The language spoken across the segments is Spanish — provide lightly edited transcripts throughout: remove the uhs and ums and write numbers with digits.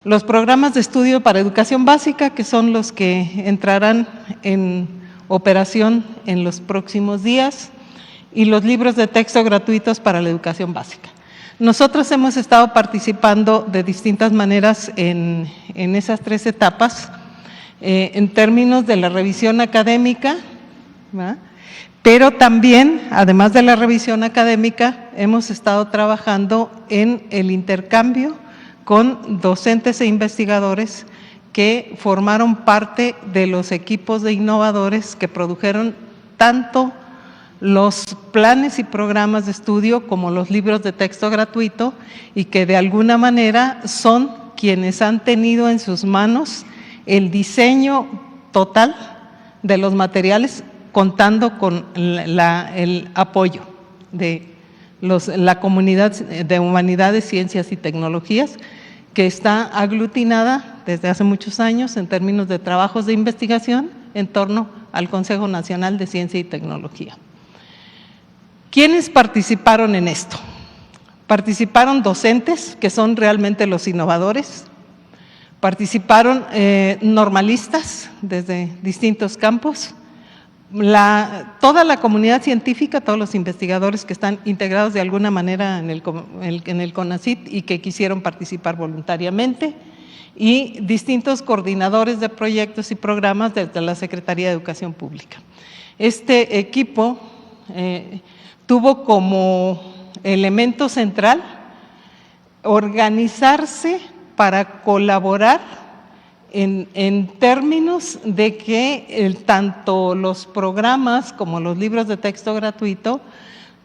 los programas de estudio para educación básica, que son los que entrarán en operación en los próximos días, y los libros de texto gratuitos para la educación básica. Nosotros hemos estado participando de distintas maneras en esas tres etapas, en términos de la revisión académica, ¿verdad? Pero también, además de la revisión académica, hemos estado trabajando en el intercambio con docentes e investigadores que formaron parte de los equipos de innovadores que produjeron tanto los planes y programas de estudio como los libros de texto gratuito y que de alguna manera son quienes han tenido en sus manos el diseño total de los materiales, contando con el apoyo de la comunidad de humanidades, ciencias y tecnologías, que está aglutinada desde hace muchos años en términos de trabajos de investigación en torno al Consejo Nacional de Ciencia y Tecnología. ¿Quiénes participaron en esto? Participaron docentes, que son realmente los innovadores, participaron normalistas desde distintos campos, toda la comunidad científica, todos los investigadores que están integrados de alguna manera en el CONACYT y que quisieron participar voluntariamente, y distintos coordinadores de proyectos y programas desde la Secretaría de Educación Pública. Este equipo tuvo como elemento central organizarse para colaborar en términos de que tanto los programas como los libros de texto gratuito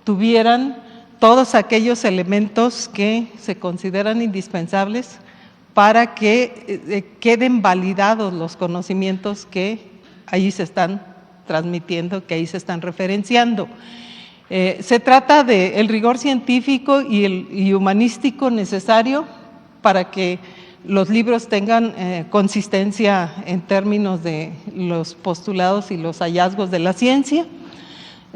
tuvieran todos aquellos elementos que se consideran indispensables para que queden validados los conocimientos que ahí se están transmitiendo, que ahí se están referenciando. Se trata del rigor científico y humanístico necesario para que los libros tengan consistencia en términos de los postulados y los hallazgos de la ciencia.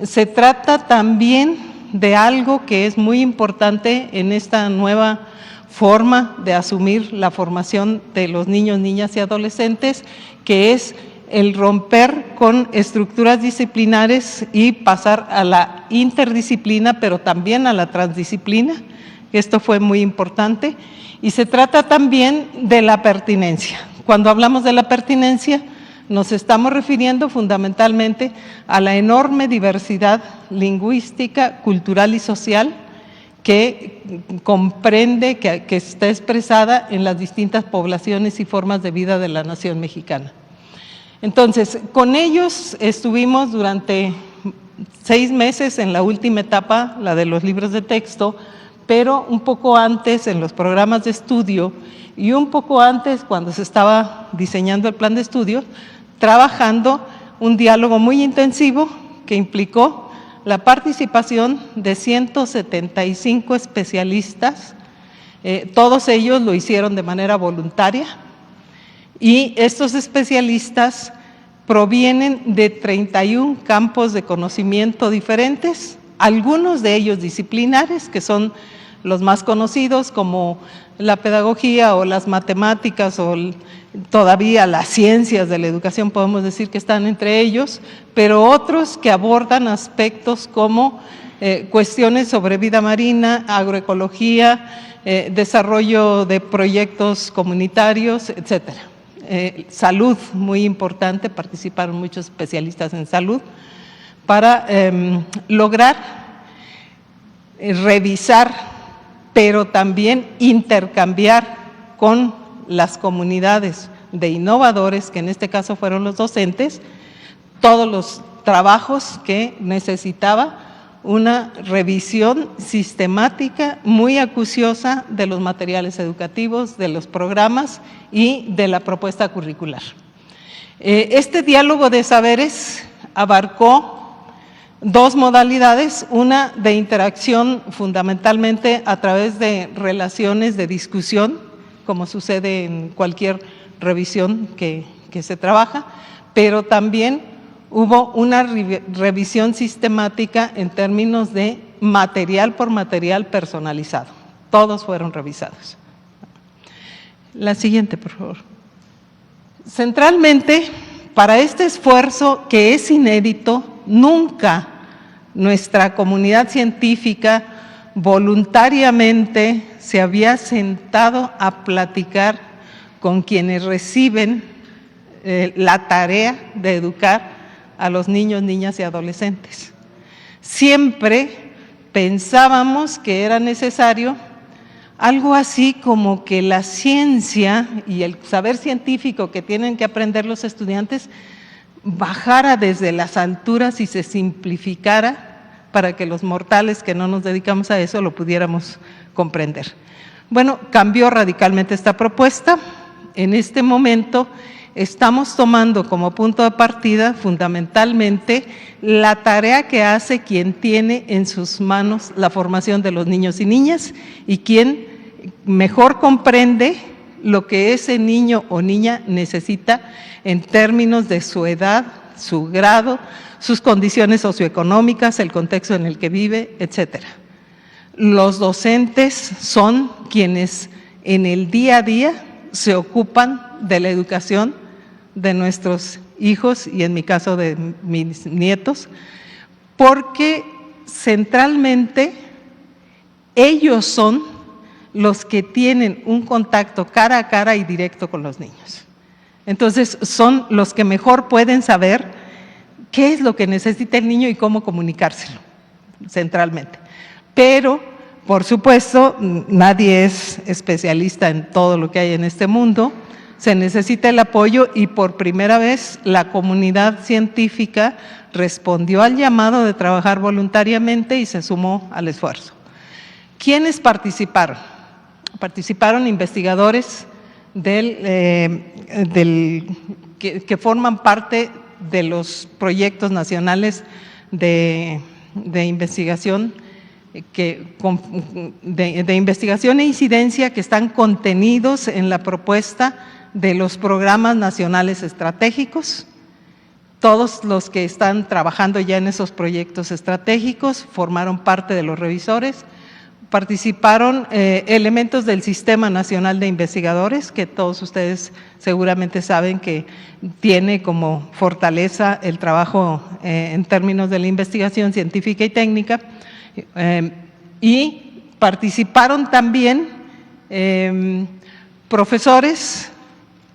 Se trata también de algo que es muy importante en esta nueva forma de asumir la formación de los niños, niñas y adolescentes, que es el romper con estructuras disciplinares y pasar a la interdisciplina, pero también a la transdisciplina. Esto fue muy importante. Y se trata también de la pertinencia. Cuando hablamos de la pertinencia, nos estamos refiriendo fundamentalmente a la enorme diversidad lingüística, cultural y social que comprende, que está expresada en las distintas poblaciones y formas de vida de la nación mexicana. Entonces, con ellos estuvimos durante 6 meses en la última etapa, la de los libros de texto, pero un poco antes en los programas de estudio y un poco antes cuando se estaba diseñando el plan de estudio, trabajando un diálogo muy intensivo que implicó la participación de 175 especialistas, todos ellos lo hicieron de manera voluntaria, y estos especialistas provienen de 31 campos de conocimiento diferentes, algunos de ellos disciplinares, que son los más conocidos, como la pedagogía o las matemáticas o todavía las ciencias de la educación, podemos decir que están entre ellos, pero otros que abordan aspectos como cuestiones sobre vida marina, agroecología, desarrollo de proyectos comunitarios, etcétera. Salud, muy importante, participaron muchos especialistas en salud, para lograr revisar, pero también intercambiar con las comunidades de innovadores, que en este caso fueron los docentes, todos los trabajos que necesitaba una revisión sistemática muy acuciosa de los materiales educativos, de los programas y de la propuesta curricular. Este diálogo de saberes abarcó 2 modalidades, una de interacción fundamentalmente a través de relaciones de discusión, como sucede en cualquier revisión que se trabaja, pero también hubo una revisión sistemática en términos de material por material personalizado. Todos fueron revisados. La siguiente, por favor. Centralmente, para este esfuerzo que es inédito, nunca nuestra comunidad científica voluntariamente se había sentado a platicar con quienes reciben la tarea de educar a los niños, niñas y adolescentes. Siempre pensábamos que era necesario algo así como que la ciencia y el saber científico que tienen que aprender los estudiantes bajara desde las alturas y se simplificara para que los mortales que no nos dedicamos a eso lo pudiéramos comprender. Bueno, cambió radicalmente esta propuesta. En este momento estamos tomando como punto de partida fundamentalmente la tarea que hace quien tiene en sus manos la formación de los niños y niñas y quien mejor comprende lo que ese niño o niña necesita en términos de su edad, su grado, sus condiciones socioeconómicas, el contexto en el que vive, etcétera. Los docentes son quienes en el día a día se ocupan de la educación de nuestros hijos y en mi caso de mis nietos, porque centralmente ellos son los que tienen un contacto cara a cara y directo con los niños. Entonces son los que mejor pueden saber qué es lo que necesita el niño y cómo comunicárselo, centralmente. Pero, por supuesto, nadie es especialista en todo lo que hay en este mundo, se necesita el apoyo y por primera vez la comunidad científica respondió al llamado de trabajar voluntariamente y se sumó al esfuerzo. ¿Quiénes participaron? Participaron investigadores que forman parte de los proyectos nacionales de investigación de investigación e incidencia que están contenidos en la propuesta de los programas nacionales estratégicos. Todos los que están trabajando ya en esos proyectos estratégicos formaron parte de los revisores. Participaron elementos del Sistema Nacional de Investigadores, que todos ustedes seguramente saben que tiene como fortaleza el trabajo en términos de la investigación científica y técnica, y participaron también profesores,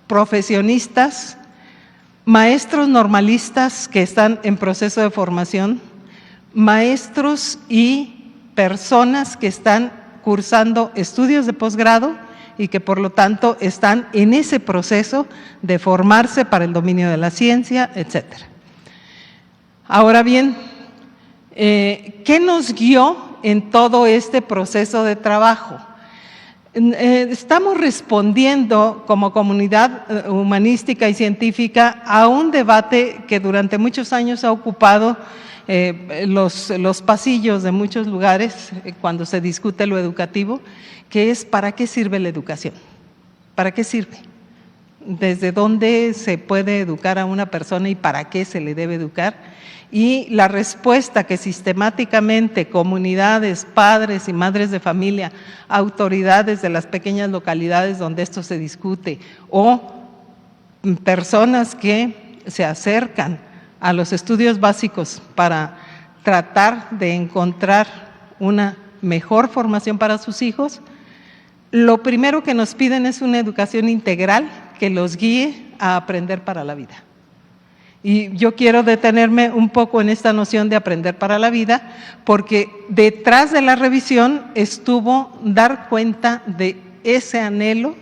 profesionistas, maestros normalistas que están en proceso de formación, maestros y personas que están cursando estudios de posgrado y que por lo tanto están en ese proceso de formarse para el dominio de la ciencia, etcétera. Ahora bien, ¿qué nos guió en todo este proceso de trabajo? Estamos respondiendo como comunidad humanística y científica a un debate que durante muchos años ha ocupado los pasillos de muchos lugares cuando se discute lo educativo, que es ¿para qué sirve la educación? ¿Para qué sirve? ¿Desde dónde se puede educar a una persona y para qué se le debe educar? Y la respuesta que sistemáticamente comunidades, padres y madres de familia, autoridades de las pequeñas localidades donde esto se discute o personas que se acercan a los estudios básicos para tratar de encontrar una mejor formación para sus hijos, lo primero que nos piden es una educación integral que los guíe a aprender para la vida. Y yo quiero detenerme un poco en esta noción de aprender para la vida, porque detrás de la revisión estuvo dar cuenta de ese anhelo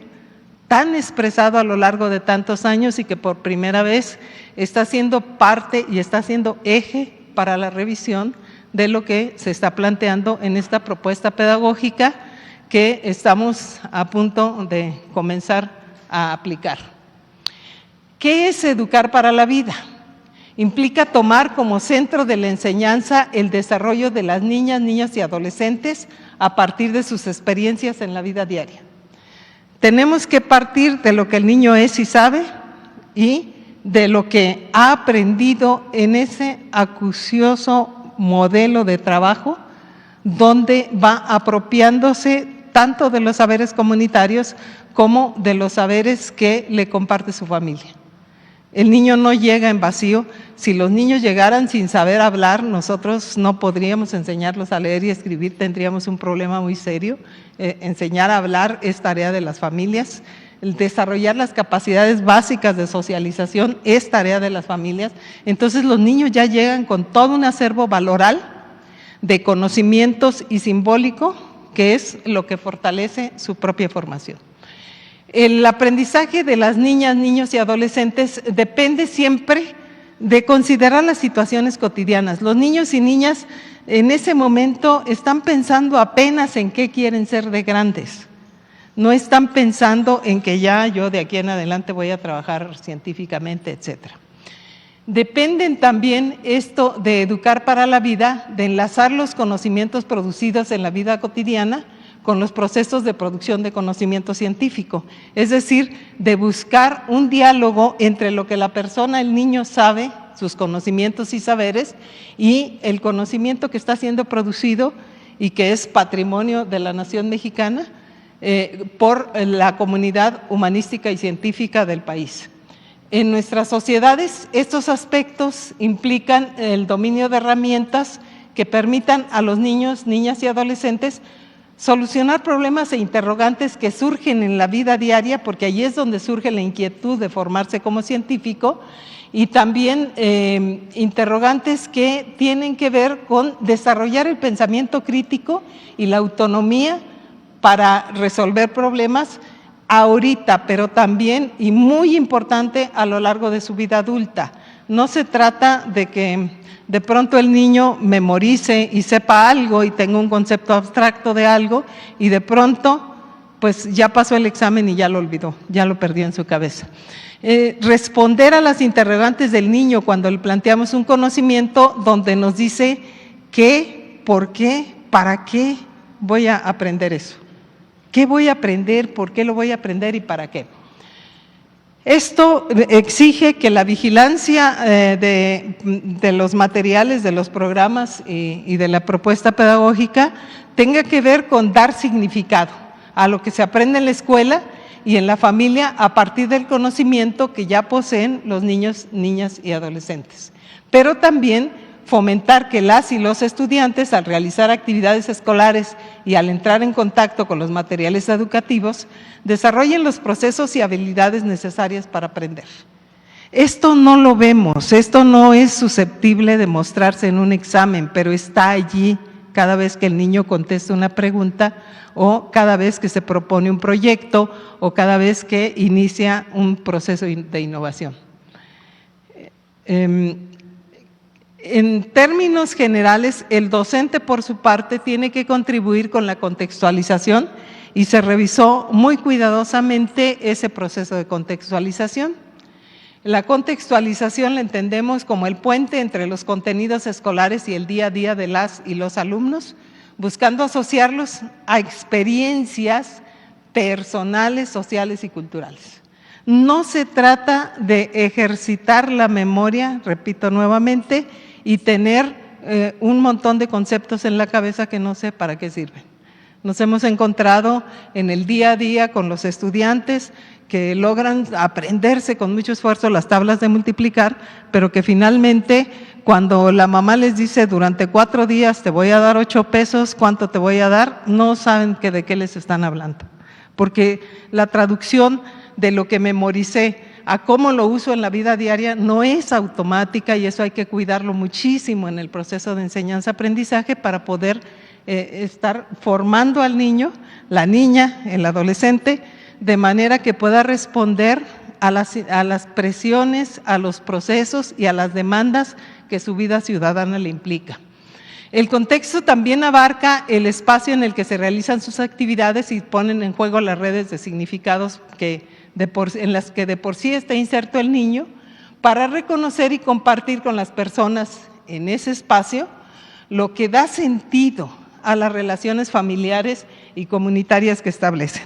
tan expresado a lo largo de tantos años y que por primera vez está siendo parte y está siendo eje para la revisión de lo que se está planteando en esta propuesta pedagógica que estamos a punto de comenzar a aplicar. ¿Qué es educar para la vida? Implica tomar como centro de la enseñanza el desarrollo de las niñas, niños y adolescentes a partir de sus experiencias en la vida diaria. Tenemos que partir de lo que el niño es y sabe y de lo que ha aprendido en ese acucioso modelo de trabajo donde va apropiándose tanto de los saberes comunitarios como de los saberes que le comparte su familia. El niño no llega en vacío. Si los niños llegaran sin saber hablar, nosotros no podríamos enseñarlos a leer y escribir, tendríamos un problema muy serio. Enseñar a hablar es tarea de las familias. El desarrollar las capacidades básicas de socialización es tarea de las familias. Entonces los niños ya llegan con todo un acervo valoral de conocimientos y simbólico, que es lo que fortalece su propia formación. El aprendizaje de las niñas, niños y adolescentes depende siempre de considerar las situaciones cotidianas. Los niños y niñas en ese momento están pensando apenas en qué quieren ser de grandes. No están pensando en que ya yo de aquí en adelante voy a trabajar científicamente, etcétera. Dependen también esto de educar para la vida, de enlazar los conocimientos producidos en la vida cotidiana con los procesos de producción de conocimiento científico, es decir, de buscar un diálogo entre lo que la persona, el niño sabe, sus conocimientos y saberes, y el conocimiento que está siendo producido y que es patrimonio de la nación mexicana por la comunidad humanística y científica del país. En nuestras sociedades, estos aspectos implican el dominio de herramientas que permitan a los niños, niñas y adolescentes solucionar problemas e interrogantes que surgen en la vida diaria, porque allí es donde surge la inquietud de formarse como científico, y también interrogantes que tienen que ver con desarrollar el pensamiento crítico y la autonomía para resolver problemas ahorita, pero también, y muy importante, a lo largo de su vida adulta. No se trata de que de pronto el niño memorice y sepa algo y tenga un concepto abstracto de algo y de pronto pues ya pasó el examen y ya lo olvidó, ya lo perdió en su cabeza. Responder a las interrogantes del niño cuando le planteamos un conocimiento donde nos dice qué, por qué, para qué voy a aprender eso. ¿Qué voy a aprender? ¿Por qué lo voy a aprender y para qué? Esto exige que la vigilancia de los materiales, de los programas y de la propuesta pedagógica tenga que ver con dar significado a lo que se aprende en la escuela y en la familia a partir del conocimiento que ya poseen los niños, niñas y adolescentes. Pero también fomentar que las y los estudiantes, al realizar actividades escolares y al entrar en contacto con los materiales educativos, desarrollen los procesos y habilidades necesarias para aprender. Esto no lo vemos, esto no es susceptible de mostrarse en un examen, pero está allí cada vez que el niño contesta una pregunta o cada vez que se propone un proyecto o cada vez que inicia un proceso de innovación. En términos generales, el docente por su parte tiene que contribuir con la contextualización y se revisó muy cuidadosamente ese proceso de contextualización. La contextualización la entendemos como el puente entre los contenidos escolares y el día a día de las y los alumnos, buscando asociarlos a experiencias personales, sociales y culturales. No se trata de ejercitar la memoria, repito nuevamente, y tener un montón de conceptos en la cabeza que no sé para qué sirven. Nos hemos encontrado en el día a día con los estudiantes que logran aprenderse con mucho esfuerzo las tablas de multiplicar, pero que finalmente cuando la mamá les dice durante 4 días te voy a dar 8 pesos, ¿cuánto te voy a dar? No saben de qué les están hablando, porque la traducción de lo que memoricé a cómo lo uso en la vida diaria no es automática y eso hay que cuidarlo muchísimo en el proceso de enseñanza-aprendizaje para poder estar formando al niño, la niña, el adolescente, de manera que pueda responder a las presiones, a los procesos y a las demandas que su vida ciudadana le implica. El contexto también abarca el espacio en el que se realizan sus actividades y ponen en juego las redes de significados en las que de por sí está inserto el niño, para reconocer y compartir con las personas en ese espacio lo que da sentido a las relaciones familiares y comunitarias que establecen.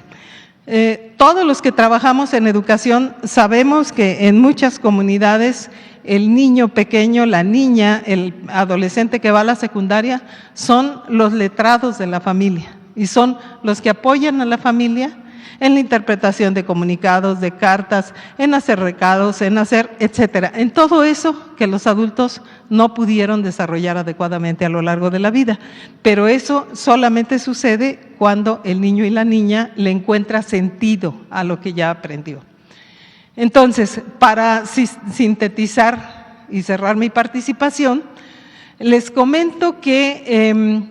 Todos los que trabajamos en educación sabemos que en muchas comunidades el niño pequeño, la niña, el adolescente que va a la secundaria son los letrados de la familia. y son los que apoyan a la familia en la interpretación de comunicados, de cartas, en hacer recados, en hacer, etcétera, en todo eso que los adultos no pudieron desarrollar adecuadamente a lo largo de la vida. Pero eso solamente sucede cuando el niño y la niña le encuentra sentido a lo que ya aprendió. Entonces, para sintetizar y cerrar mi participación, les comento que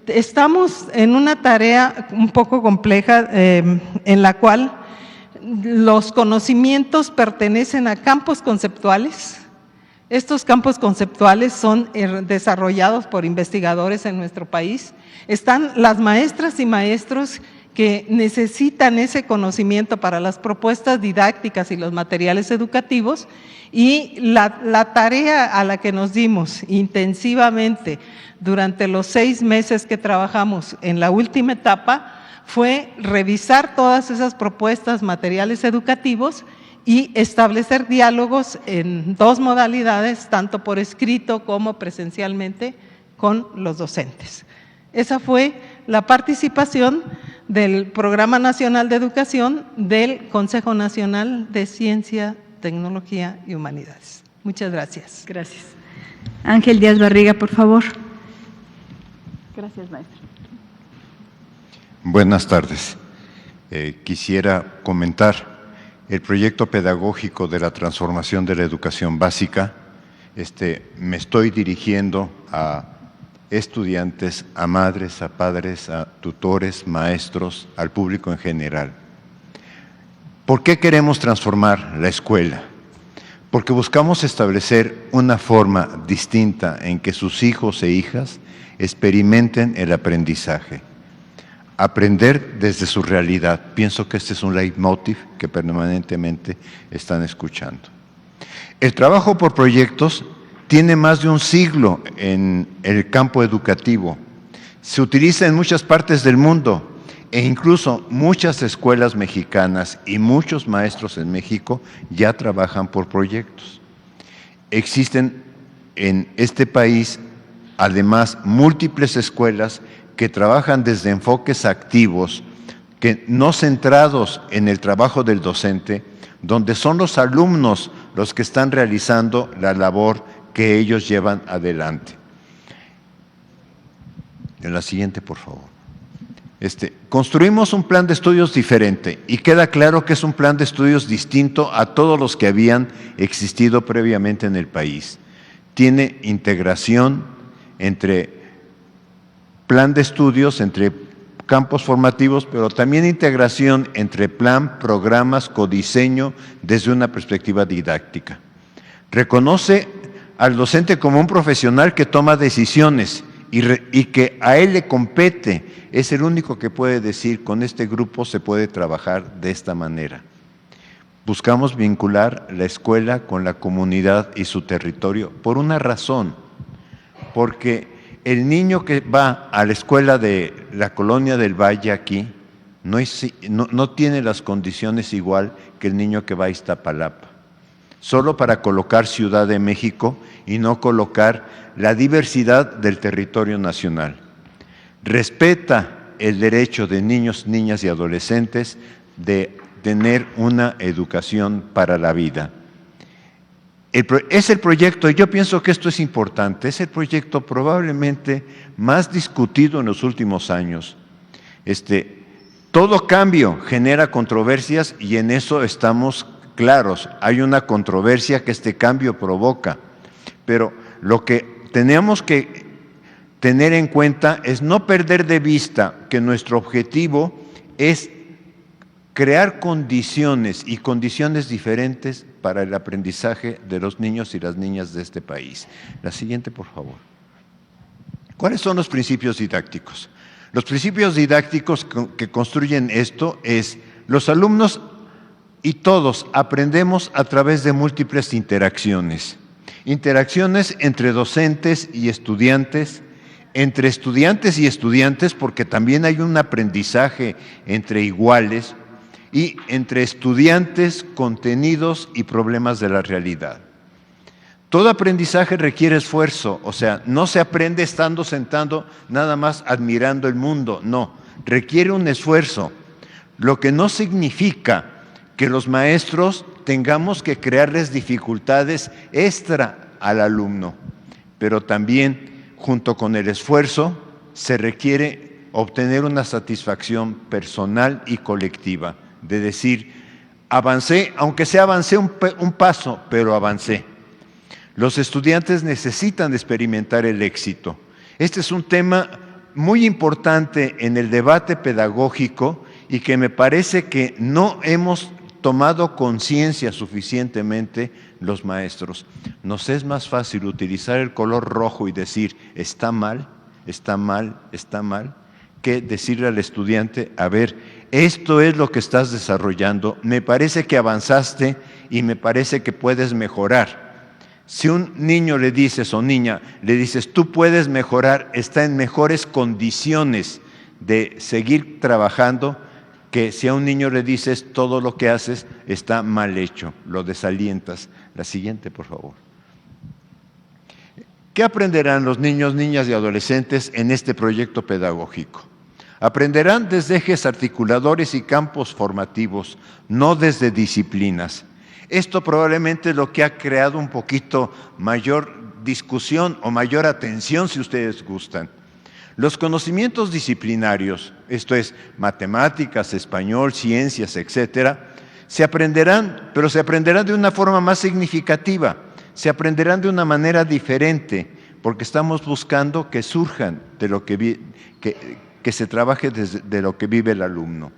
estamos en una tarea un poco compleja en la cual los conocimientos pertenecen a campos conceptuales. Estos campos conceptuales son desarrollados por investigadores en nuestro país. Están las maestras y maestros que necesitan ese conocimiento para las propuestas didácticas y los materiales educativos, y la tarea a la que nos dimos intensivamente durante los 6 meses que trabajamos en la última etapa fue revisar todas esas propuestas, materiales educativos y establecer diálogos en 2 modalidades, tanto por escrito como presencialmente, con los docentes. Esa fue la participación del Programa Nacional de Educación del Consejo Nacional de Ciencia, Tecnología y Humanidades. Muchas gracias. Gracias. Ángel Díaz Barriga, por favor. Gracias, maestro. Buenas tardes. Quisiera comentar el proyecto pedagógico de la transformación de la educación básica. Me estoy dirigiendo a estudiantes, a madres, a padres, a tutores, maestros, al público en general. ¿Por qué queremos transformar la escuela? Porque buscamos establecer una forma distinta en que sus hijos e hijas experimenten el aprendizaje. Aprender desde su realidad. Pienso que este es un leitmotiv que permanentemente están escuchando. El trabajo por proyectos tiene más de un siglo en el campo educativo. Se utiliza en muchas partes del mundo e incluso muchas escuelas mexicanas y muchos maestros en México ya trabajan por proyectos. Existen en este país además múltiples escuelas que trabajan desde enfoques activos, que no centrados en el trabajo del docente, donde son los alumnos los que están realizando la labor que ellos llevan adelante. En la siguiente, por favor. Construimos un plan de estudios diferente y queda claro que es un plan de estudios distinto a todos los que habían existido previamente en el país. Tiene integración entre plan de estudios, entre campos formativos, pero también integración entre plan, programas, codiseño desde una perspectiva didáctica. Reconoce al docente como un profesional que toma decisiones y que a él le compete, es el único que puede decir, con este grupo se puede trabajar de esta manera. Buscamos vincular la escuela con la comunidad y su territorio por una razón, porque el niño que va a la escuela de la Colonia del Valle aquí no tiene las condiciones igual que el niño que va a Iztapalapa. Solo para colocar Ciudad de México y no colocar la diversidad del territorio nacional. Respeta el derecho de niños, niñas y adolescentes de tener una educación para la vida. Es el proyecto, y yo pienso que esto es importante, es el proyecto probablemente más discutido en los últimos años. Todo cambio genera controversias y en eso estamos claros. Hay una controversia que este cambio provoca, pero lo que tenemos que tener en cuenta es no perder de vista que nuestro objetivo es crear condiciones y condiciones diferentes para el aprendizaje de los niños y las niñas de este país. La siguiente, por favor. ¿Cuáles son los principios didácticos? Los principios didácticos que construyen esto es: los alumnos y todos aprendemos a través de múltiples interacciones. Interacciones entre docentes y estudiantes, entre estudiantes y estudiantes, porque también hay un aprendizaje entre iguales, y entre estudiantes, contenidos y problemas de la realidad. Todo aprendizaje requiere esfuerzo, o sea, no se aprende estando sentado nada más admirando el mundo, no. requiere un esfuerzo, lo que no significa que los maestros tengamos que crearles dificultades extra al alumno, pero también junto con el esfuerzo se requiere obtener una satisfacción personal y colectiva, de decir, avancé, aunque sea avancé un paso, pero avancé. Los estudiantes necesitan experimentar el éxito. Este es un tema muy importante en el debate pedagógico y que me parece que no hemos tomado conciencia suficientemente los maestros. Nos es más fácil utilizar el color rojo y decir, está mal, está mal, está mal, que decirle al estudiante, a ver, esto es lo que estás desarrollando, me parece que avanzaste y me parece que puedes mejorar. Si un niño le dices o niña, le dices, tú puedes mejorar, está en mejores condiciones de seguir trabajando, que si a un niño le dices, todo lo que haces está mal hecho, lo desalientas. La siguiente, por favor. ¿Qué aprenderán los niños, niñas y adolescentes en este proyecto pedagógico? Aprenderán desde ejes articuladores y campos formativos, no desde disciplinas. Esto probablemente es lo que ha creado un poquito mayor discusión o mayor atención, si ustedes gustan. Los conocimientos disciplinarios, esto es, matemáticas, español, ciencias, etcétera, se aprenderán, pero se aprenderán de una forma más significativa, se aprenderán de una manera diferente, porque estamos buscando que surjan de lo que se trabaje de lo que vive el alumno.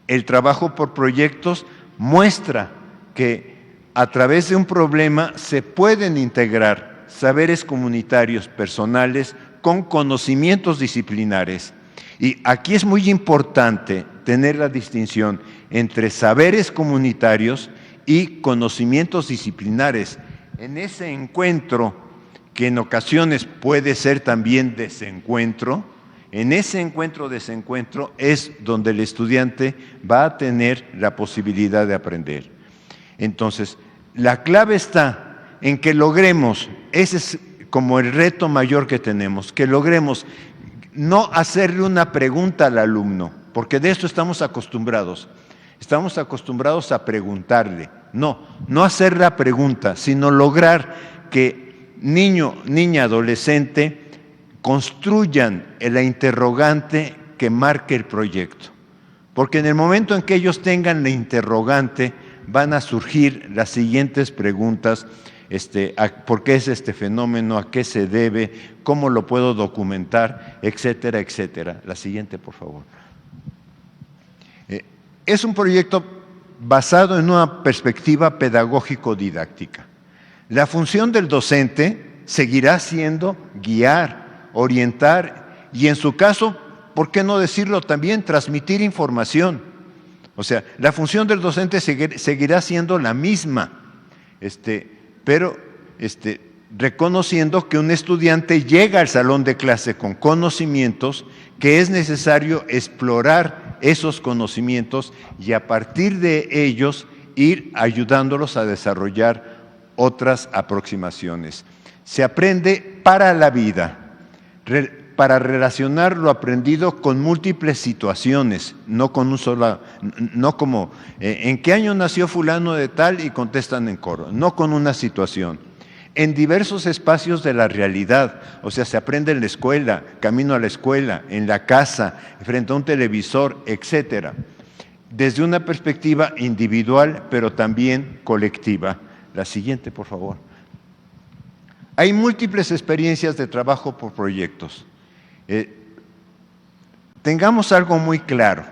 El trabajo por proyectos muestra que a través de un problema se pueden integrar saberes comunitarios personales con conocimientos disciplinares. Y aquí es muy importante tener la distinción entre saberes comunitarios y conocimientos disciplinares. En ese encuentro, que en ocasiones puede ser también desencuentro, en ese encuentro-desencuentro es donde el estudiante va a tener la posibilidad de aprender. Entonces, la clave está en que logremos, ese es como el reto mayor que tenemos, que logremos no hacerle una pregunta al alumno, porque de esto estamos acostumbrados a preguntarle, no hacer la pregunta, sino lograr que niño, niña, adolescente construyan la interrogante que marque el proyecto, porque en el momento en que ellos tengan la interrogante, van a surgir las siguientes preguntas, ¿por qué es este fenómeno? ¿A qué se debe? ¿Cómo lo puedo documentar? Etcétera, etcétera. La siguiente, por favor. Es un proyecto basado en una perspectiva pedagógico-didáctica. La función del docente seguirá siendo guiar, orientar y, en su caso, ¿por qué no decirlo también? Transmitir información. O sea, la función del docente seguirá siendo la misma, pero reconociendo que un estudiante llega al salón de clase con conocimientos, que es necesario explorar esos conocimientos y a partir de ellos ir ayudándolos a desarrollar otras aproximaciones. Se aprende para la vida, para relacionar lo aprendido con múltiples situaciones, no como ¿en qué año nació fulano de tal? Y contestan en coro, no con una situación. En diversos espacios de la realidad, o sea, se aprende en la escuela, camino a la escuela, en la casa, frente a un televisor, etcétera, desde una perspectiva individual, pero también colectiva. La siguiente, por favor. Hay múltiples experiencias de trabajo por proyectos. Tengamos algo muy claro,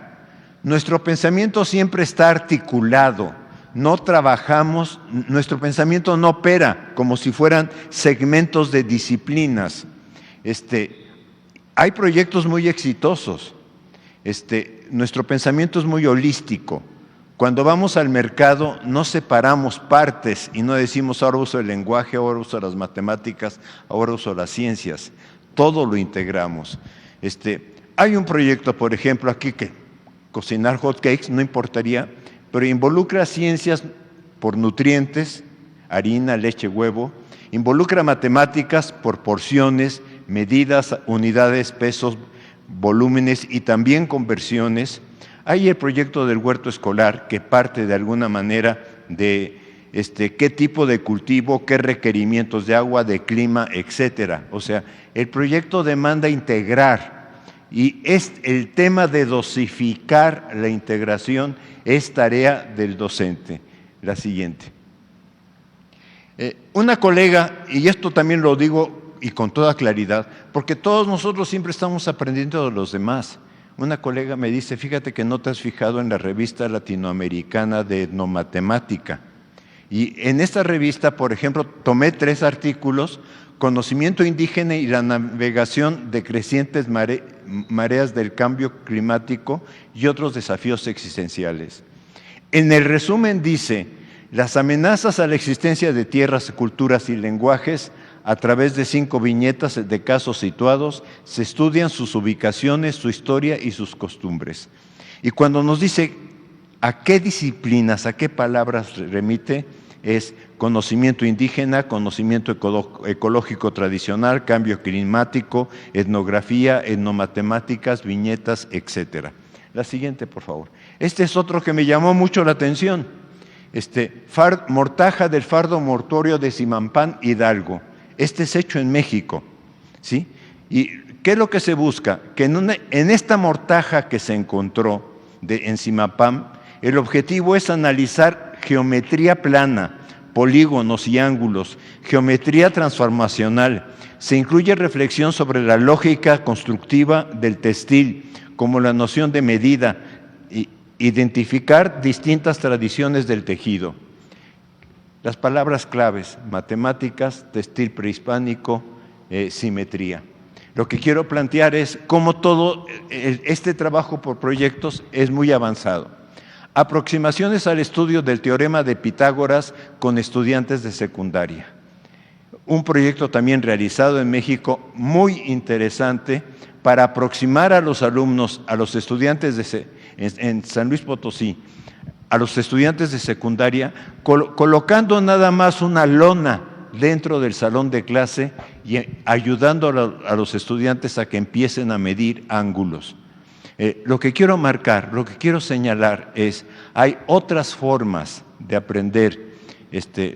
nuestro pensamiento siempre está articulado, no trabajamos, nuestro pensamiento no opera como si fueran segmentos de disciplinas. Hay proyectos muy exitosos, nuestro pensamiento es muy holístico. Cuando vamos al mercado no separamos partes y no decimos ahora uso el lenguaje, ahora uso las matemáticas, ahora uso las ciencias. Todo lo integramos. Hay un proyecto, por ejemplo, aquí que cocinar hot cakes no importaría, pero involucra ciencias por nutrientes, harina, leche, huevo, involucra matemáticas por porciones, medidas, unidades, pesos, volúmenes y también conversiones. Hay el proyecto del huerto escolar, que parte de alguna manera de qué tipo de cultivo, qué requerimientos de agua, de clima, etcétera. O sea, el proyecto demanda integrar, y el tema de dosificar la integración es tarea del docente. La siguiente. Una colega, y esto también lo digo y con toda claridad, porque todos nosotros siempre estamos aprendiendo de los demás. Una colega me dice, fíjate que no te has fijado en la revista latinoamericana de etnomatemática. Y en esta revista, por ejemplo, tomé 3 artículos: conocimiento indígena y la navegación de crecientes mareas del cambio climático y otros desafíos existenciales. En el resumen dice: las amenazas a la existencia de tierras, culturas y lenguajes, a través de 5 viñetas de casos situados, se estudian sus ubicaciones, su historia y sus costumbres. Y cuando nos dice a qué disciplinas, a qué palabras remite, es conocimiento indígena, conocimiento ecológico tradicional, cambio climático, etnografía, etnomatemáticas, viñetas, etcétera. La siguiente, por favor. Este es otro que me llamó mucho la atención. Mortaja del fardo mortuorio de Zimampán, Hidalgo. Este es hecho en México, ¿sí? ¿Y qué es lo que se busca? Que en esta mortaja que se encontró en Zimampán, el objetivo es analizar geometría plana, polígonos y ángulos, geometría transformacional. Se incluye reflexión sobre la lógica constructiva del textil, como la noción de medida, y identificar distintas tradiciones del tejido. Las palabras claves: matemáticas, textil prehispánico, simetría. Lo que quiero plantear es cómo todo este trabajo por proyectos es muy avanzado. Aproximaciones al estudio del teorema de Pitágoras con estudiantes de secundaria. Un proyecto también realizado en México muy interesante para aproximar a los alumnos, a los estudiantes en San Luis Potosí, a los estudiantes de secundaria, colocando nada más una lona dentro del salón de clase y ayudando a los estudiantes a que empiecen a medir ángulos. Lo que quiero marcar, lo que quiero señalar es: hay otras formas de aprender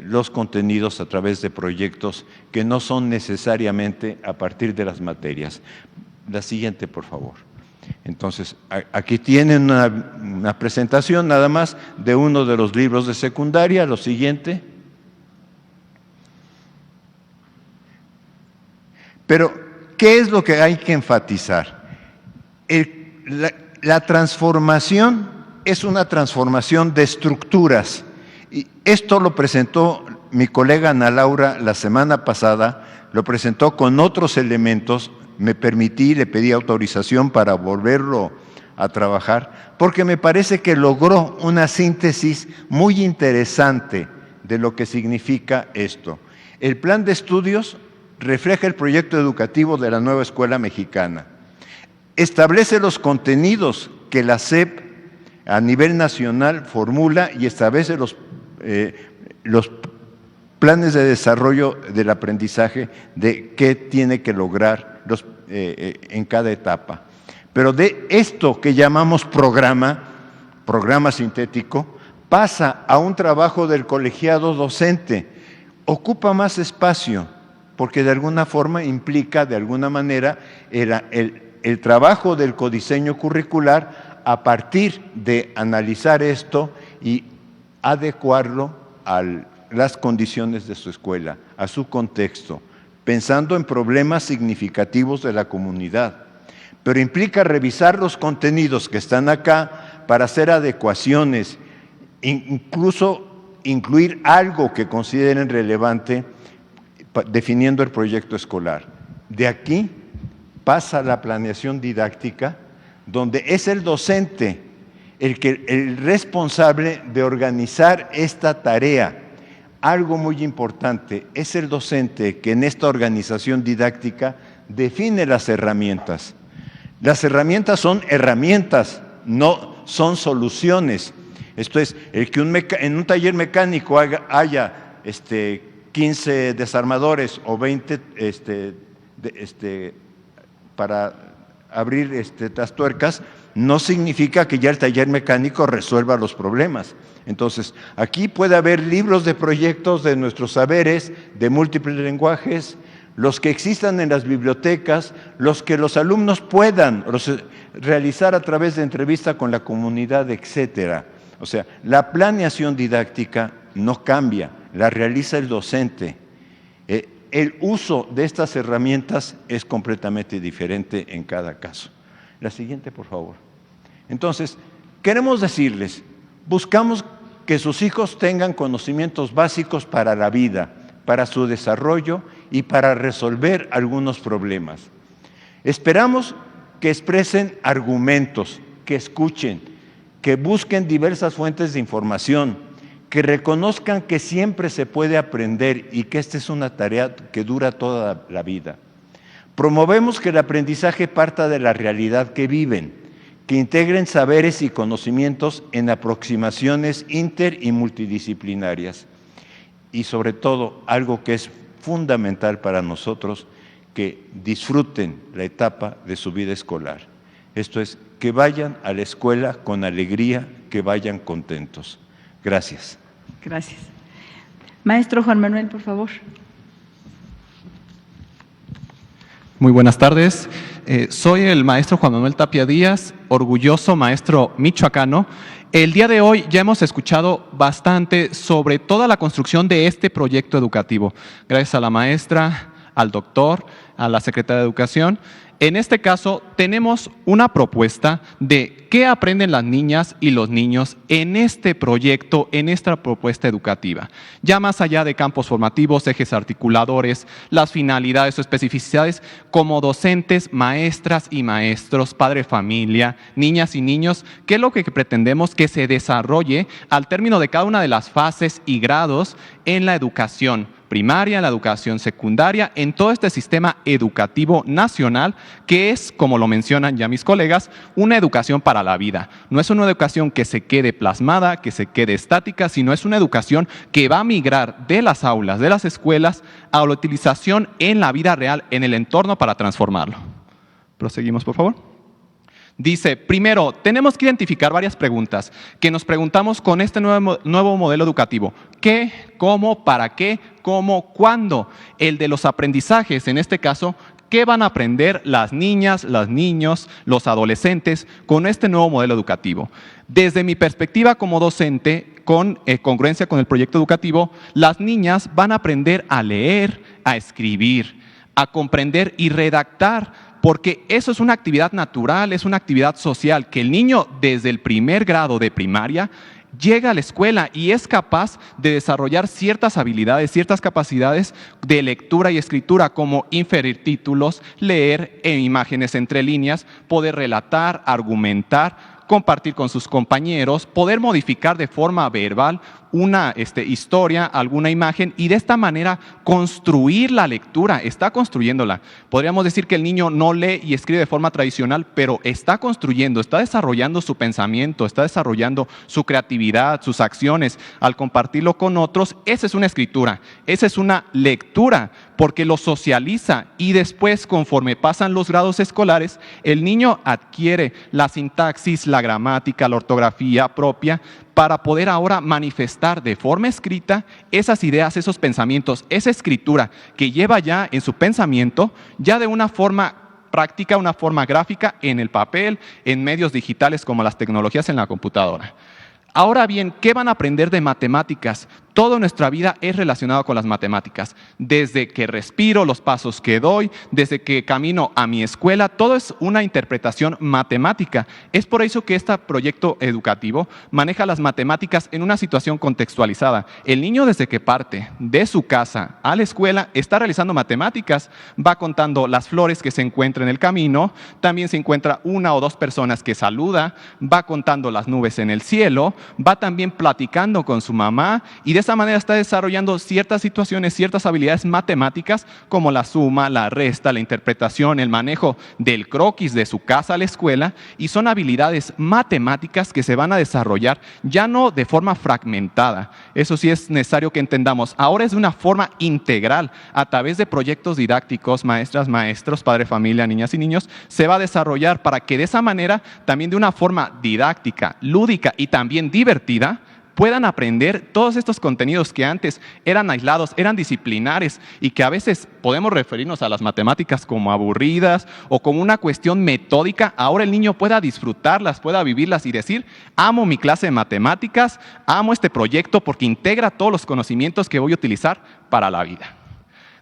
los contenidos a través de proyectos que no son necesariamente a partir de las materias. La siguiente, por favor. Entonces, aquí tienen una presentación nada más de uno de los libros de secundaria. Lo siguiente. Pero, ¿qué es lo que hay que enfatizar? La transformación es una transformación de estructuras. Y esto lo presentó mi colega Ana Laura la semana pasada, lo presentó con otros elementos. Me permití, le pedí autorización para volverlo a trabajar, porque me parece que logró una síntesis muy interesante de lo que significa esto. El plan de estudios refleja el proyecto educativo de la nueva escuela mexicana. Establece los contenidos que la SEP a nivel nacional formula y establece los planes de desarrollo del aprendizaje de qué tiene que lograr en cada etapa. Pero de esto que llamamos programa sintético, pasa a un trabajo del colegiado docente. Ocupa más espacio, porque de alguna forma implica, de alguna manera, el trabajo del codiseño curricular a partir de analizar esto y adecuarlo a las condiciones de su escuela, a su contexto, pensando en problemas significativos de la comunidad. Pero implica revisar los contenidos que están acá para hacer adecuaciones, incluso incluir algo que consideren relevante definiendo el proyecto escolar. De aquí pasa la planeación didáctica, donde es el docente el responsable de organizar esta tarea. Algo muy importante, es el docente que en esta organización didáctica define las herramientas. Las herramientas son herramientas, no son soluciones. Esto es, el que en un taller mecánico haya 15 desarmadores o 20 para abrir estas tuercas, no significa que ya el taller mecánico resuelva los problemas. Entonces, aquí puede haber libros de proyectos de nuestros saberes, de múltiples lenguajes, los que existan en las bibliotecas, los que los alumnos puedan realizar a través de entrevista con la comunidad, etcétera. O sea, la planeación didáctica no cambia, la realiza el docente. El uso de estas herramientas es completamente diferente en cada caso. La siguiente, por favor. Entonces, queremos decirles, buscamos que sus hijos tengan conocimientos básicos para la vida, para su desarrollo y para resolver algunos problemas. Esperamos que expresen argumentos, que escuchen, que busquen diversas fuentes de información, que reconozcan que siempre se puede aprender y que esta es una tarea que dura toda la vida. Promovemos que el aprendizaje parta de la realidad que viven, que integren saberes y conocimientos en aproximaciones inter y multidisciplinarias. Y sobre todo, algo que es fundamental para nosotros, que disfruten la etapa de su vida escolar. Esto es, que vayan a la escuela con alegría, que vayan contentos. Gracias. Gracias. Maestro Juan Manuel, por favor. Muy buenas tardes. Soy el maestro Juan Manuel Tapia Díaz, orgulloso maestro michoacano. El día de hoy ya hemos escuchado bastante sobre toda la construcción de este proyecto educativo. Gracias a la maestra, al doctor, a la secretaria de Educación. En este caso, tenemos una propuesta de qué aprenden las niñas y los niños en este proyecto, en esta propuesta educativa. Ya más allá de campos formativos, ejes articuladores, las finalidades o especificidades, como docentes, maestras y maestros, padre de familia, niñas y niños, ¿qué es lo que pretendemos que se desarrolle al término de cada una de las fases y grados en la educación primaria, en la educación secundaria, en todo este sistema educativo nacional que es, como lo mencionan ya mis colegas, una educación para la vida? No es una educación que se quede plasmada, que se quede estática, sino es una educación que va a migrar de las aulas, de las escuelas, a la utilización en la vida real, en el entorno para transformarlo. Proseguimos, por favor. Dice, primero, tenemos que identificar varias preguntas que nos preguntamos con este nuevo modelo educativo. ¿Qué? ¿Cómo? ¿Para qué? ¿Cómo? ¿Cuándo? El de los aprendizajes, en este caso, ¿qué van a aprender las niñas, los niños, los adolescentes con este nuevo modelo educativo? Desde mi perspectiva como docente, con congruencia con el proyecto educativo, las niñas van a aprender a leer, a escribir, a comprender y redactar, porque eso es una actividad natural, es una actividad social, que el niño desde el primer grado de primaria llega a la escuela y es capaz de desarrollar ciertas habilidades, ciertas capacidades de lectura y escritura, como inferir títulos, leer imágenes entre líneas, poder relatar, argumentar, compartir con sus compañeros, poder modificar de forma verbal una historia, alguna imagen, y de esta manera construir la lectura, está construyéndola. Podríamos decir que el niño no lee y escribe de forma tradicional, pero está construyendo, está desarrollando su pensamiento, está desarrollando su creatividad, sus acciones. Al compartirlo con otros, esa es una escritura, esa es una lectura, porque lo socializa y después, conforme pasan los grados escolares, el niño adquiere la sintaxis, la gramática, la ortografía propia, para poder ahora manifestar de forma escrita esas ideas, esos pensamientos, esa escritura que lleva ya en su pensamiento, ya de una forma práctica, una forma gráfica en el papel, en medios digitales como las tecnologías en la computadora. Ahora bien, ¿qué van a aprender de matemáticas? Toda nuestra vida es relacionada con las matemáticas. Desde que respiro, los pasos que doy, desde que camino a mi escuela, todo es una interpretación matemática. Es por eso que este proyecto educativo maneja las matemáticas en una situación contextualizada. El niño, desde que parte de su casa a la escuela, está realizando matemáticas, va contando las flores que se encuentran en el camino, también se encuentra una o dos personas que saluda, va contando las nubes en el cielo, va también platicando con su mamá y de esa manera está desarrollando ciertas situaciones, ciertas habilidades matemáticas como la suma, la resta, la interpretación, el manejo del croquis de su casa a la escuela, y son habilidades matemáticas que se van a desarrollar ya no de forma fragmentada. Eso sí es necesario que entendamos. Ahora es de una forma integral, a través de proyectos didácticos, maestras, maestros, padre, familia, niñas y niños, se va a desarrollar para que de esa manera, también de una forma didáctica, lúdica y también divertida, puedan aprender todos estos contenidos que antes eran aislados, eran disciplinares y que a veces podemos referirnos a las matemáticas como aburridas o como una cuestión metódica. Ahora el niño pueda disfrutarlas, pueda vivirlas y decir: amo mi clase de matemáticas, amo este proyecto porque integra todos los conocimientos que voy a utilizar para la vida.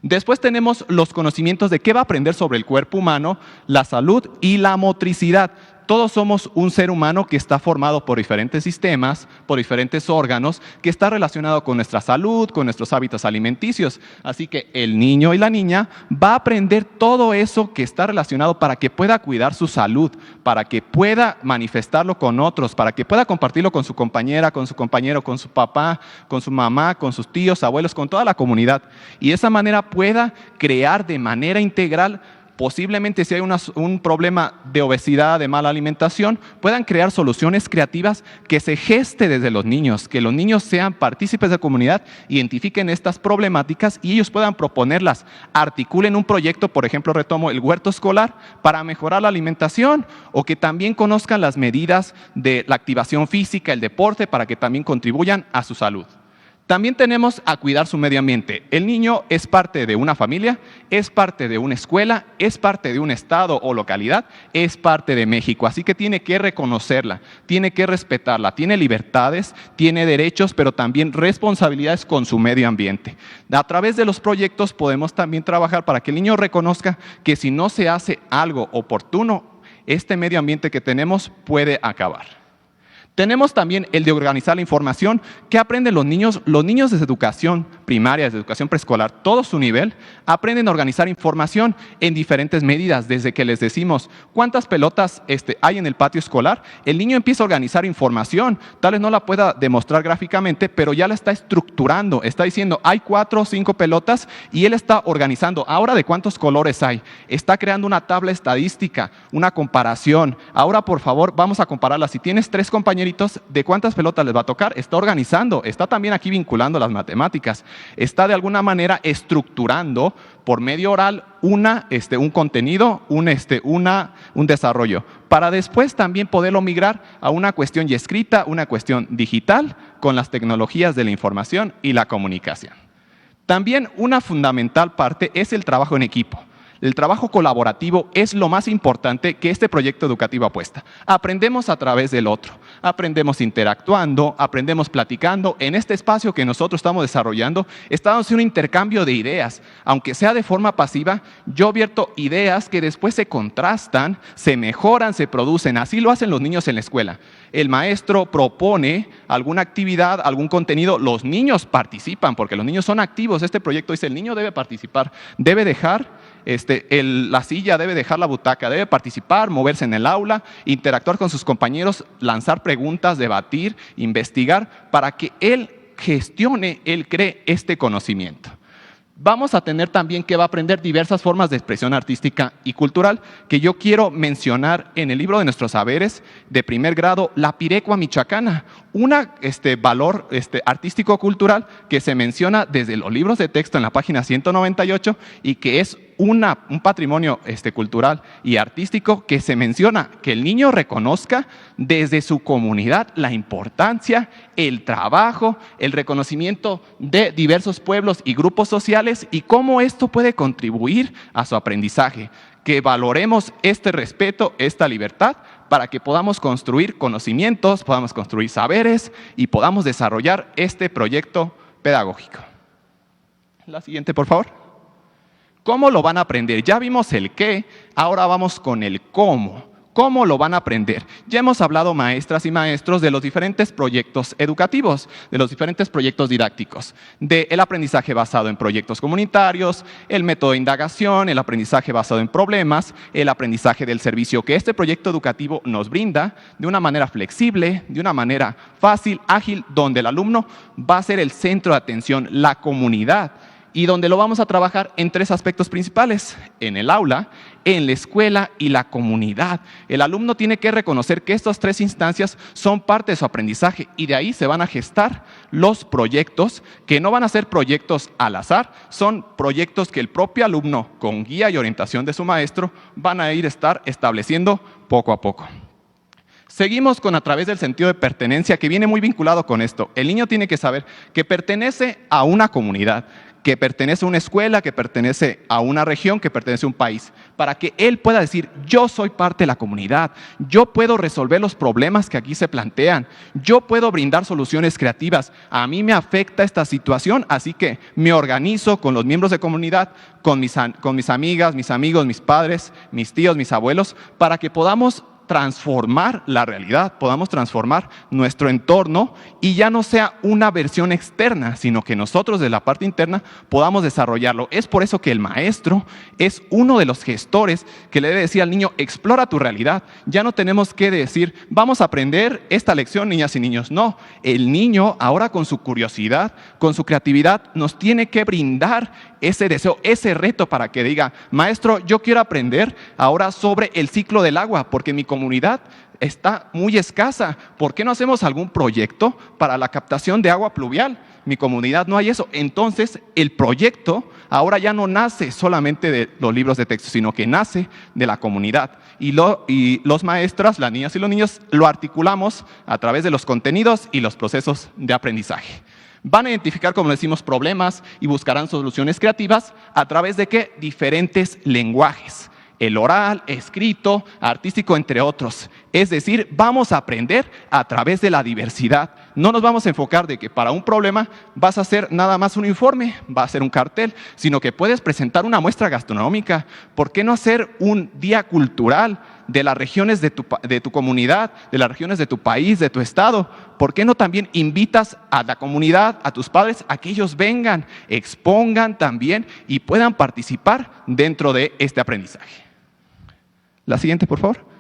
Después tenemos los conocimientos de qué va a aprender sobre el cuerpo humano, la salud y la motricidad. Todos somos un ser humano que está formado por diferentes sistemas, por diferentes órganos, que está relacionado con nuestra salud, con nuestros hábitos alimenticios. Así que el niño y la niña va a aprender todo eso que está relacionado para que pueda cuidar su salud, para que pueda manifestarlo con otros, para que pueda compartirlo con su compañera, con su compañero, con su papá, con su mamá, con sus tíos, abuelos, con toda la comunidad. Y de esa manera pueda crear de manera integral. Posiblemente si hay un problema de obesidad, de mala alimentación, puedan crear soluciones creativas que se geste desde los niños, que los niños sean partícipes de la comunidad, identifiquen estas problemáticas y ellos puedan proponerlas, articulen un proyecto, por ejemplo, retomo el huerto escolar para mejorar la alimentación, o que también conozcan las medidas de la activación física, el deporte, para que también contribuyan a su salud. También tenemos a cuidar su medio ambiente. El niño es parte de una familia, es parte de una escuela, es parte de un estado o localidad, es parte de México. Así que tiene que reconocerla, tiene que respetarla, tiene libertades, tiene derechos, pero también responsabilidades con su medio ambiente. A través de los proyectos podemos también trabajar para que el niño reconozca que si no se hace algo oportuno, este medio ambiente que tenemos puede acabar. Tenemos también el de organizar la información. ¿Qué aprenden los niños? Los niños desde educación primaria, desde educación preescolar, todo su nivel, aprenden a organizar información en diferentes medidas. Desde que les decimos cuántas pelotas hay en el patio escolar, el niño empieza a organizar información. Tal vez no la pueda demostrar gráficamente, pero ya la está estructurando. Está diciendo, hay 4 o 5 pelotas y él está organizando. Ahora, ¿de cuántos colores hay? Está creando una tabla estadística, una comparación. Ahora, por favor, vamos a compararla. Si tienes 3 compañeros, de cuántas pelotas les va a tocar, está organizando, está también aquí vinculando las matemáticas, está de alguna manera estructurando por medio oral un contenido, un desarrollo, para después también poderlo migrar a una cuestión ya escrita, una cuestión digital, con las tecnologías de la información y la comunicación. También una fundamental parte es el trabajo en equipo. El trabajo colaborativo es lo más importante que este proyecto educativo apuesta. Aprendemos a través del otro, aprendemos interactuando, aprendemos platicando. En este espacio que nosotros estamos desarrollando, estamos haciendo un intercambio de ideas. Aunque sea de forma pasiva, yo vierto ideas que después se contrastan, se mejoran, se producen. Así lo hacen los niños en la escuela. El maestro propone alguna actividad, algún contenido, los niños participan, porque los niños son activos. Este proyecto dice, el niño debe participar, debe dejar la silla, debe dejar la butaca, debe participar, moverse en el aula, interactuar con sus compañeros, lanzar preguntas, debatir, investigar, para que él gestione, él cree este conocimiento. Vamos a tener también que va a aprender diversas formas de expresión artística y cultural que yo quiero mencionar en el libro de nuestros saberes de primer grado, la pirecua michoacana, un valor artístico cultural que se menciona desde los libros de texto en la página 198 y que es un patrimonio cultural y artístico que se menciona que el niño reconozca desde su comunidad la importancia, el trabajo, el reconocimiento de diversos pueblos y grupos sociales y cómo esto puede contribuir a su aprendizaje. Que valoremos este respeto, esta libertad, para que podamos construir conocimientos, podamos construir saberes y podamos desarrollar este proyecto pedagógico. La siguiente, por favor. ¿Cómo lo van a aprender? Ya vimos el qué, ahora vamos con el cómo. ¿Cómo lo van a aprender? Ya hemos hablado, maestras y maestros, de los diferentes proyectos educativos, de los diferentes proyectos didácticos, del aprendizaje basado en proyectos comunitarios, el método de indagación, el aprendizaje basado en problemas, el aprendizaje del servicio que este proyecto educativo nos brinda de una manera flexible, de una manera fácil, ágil, donde el alumno va a ser el centro de atención, la comunidad, y donde lo vamos a trabajar en 3 aspectos principales: en el aula, en la escuela y la comunidad. El alumno tiene que reconocer que estas 3 instancias son parte de su aprendizaje y de ahí se van a gestar los proyectos, que no van a ser proyectos al azar, son proyectos que el propio alumno, con guía y orientación de su maestro, van a estar estableciendo poco a poco. Seguimos con a través del sentido de pertenencia, que viene muy vinculado con esto. El niño tiene que saber que pertenece a una comunidad, que pertenece a una escuela, que pertenece a una región, que pertenece a un país, para que él pueda decir: yo soy parte de la comunidad, yo puedo resolver los problemas que aquí se plantean, yo puedo brindar soluciones creativas, a mí me afecta esta situación, así que me organizo con los miembros de comunidad, con mis amigas, mis amigos, mis padres, mis tíos, mis abuelos, para que podamos transformar la realidad, podamos transformar nuestro entorno y ya no sea una versión externa, sino que nosotros de la parte interna podamos desarrollarlo. Es por eso que el maestro es uno de los gestores que le debe decir al niño: explora tu realidad. Ya no tenemos que decir: vamos a aprender esta lección, niñas y niños. No, el niño ahora, con su curiosidad, con su creatividad, nos tiene que brindar ese deseo, ese reto, para que diga: maestro, yo quiero aprender ahora sobre el ciclo del agua, porque mi comunidad está muy escasa. ¿Por qué no hacemos algún proyecto para la captación de agua pluvial? Mi comunidad no hay eso. Entonces, el proyecto ahora ya no nace solamente de los libros de texto, sino que nace de la comunidad. Y los maestras, las niñas y los niños, lo articulamos a través de los contenidos y los procesos de aprendizaje. Van a identificar, como decimos, problemas y buscarán soluciones creativas a través de ¿qué? Diferentes lenguajes: el oral, escrito, artístico, entre otros. Es decir, vamos a aprender a través de la diversidad. No nos vamos a enfocar de que para un problema vas a hacer nada más un informe, va a ser un cartel, sino que puedes presentar una muestra gastronómica. ¿Por qué no hacer un día cultural de las regiones de tu comunidad, de las regiones de tu país, de tu estado? ¿Por qué no también invitas a la comunidad, a tus padres, a que ellos vengan, expongan también y puedan participar dentro de este aprendizaje? La siguiente, por favor.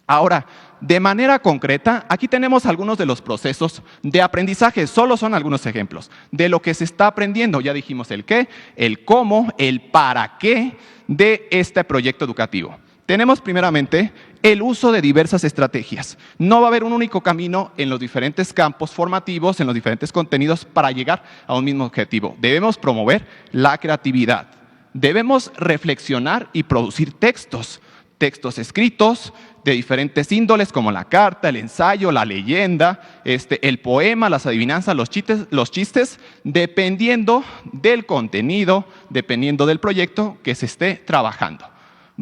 Ahora, de manera concreta, aquí tenemos algunos de los procesos de aprendizaje. Solo son algunos ejemplos de lo que se está aprendiendo. Ya dijimos el qué, el cómo, el para qué de este proyecto educativo. Tenemos primeramente el uso de diversas estrategias. No va a haber un único camino en los diferentes campos formativos, en los diferentes contenidos, para llegar a un mismo objetivo. Debemos promover la creatividad. Debemos reflexionar y producir textos escritos de diferentes índoles, como la carta, el ensayo, la leyenda, el poema, las adivinanzas, los chistes, dependiendo del contenido, dependiendo del proyecto que se esté trabajando.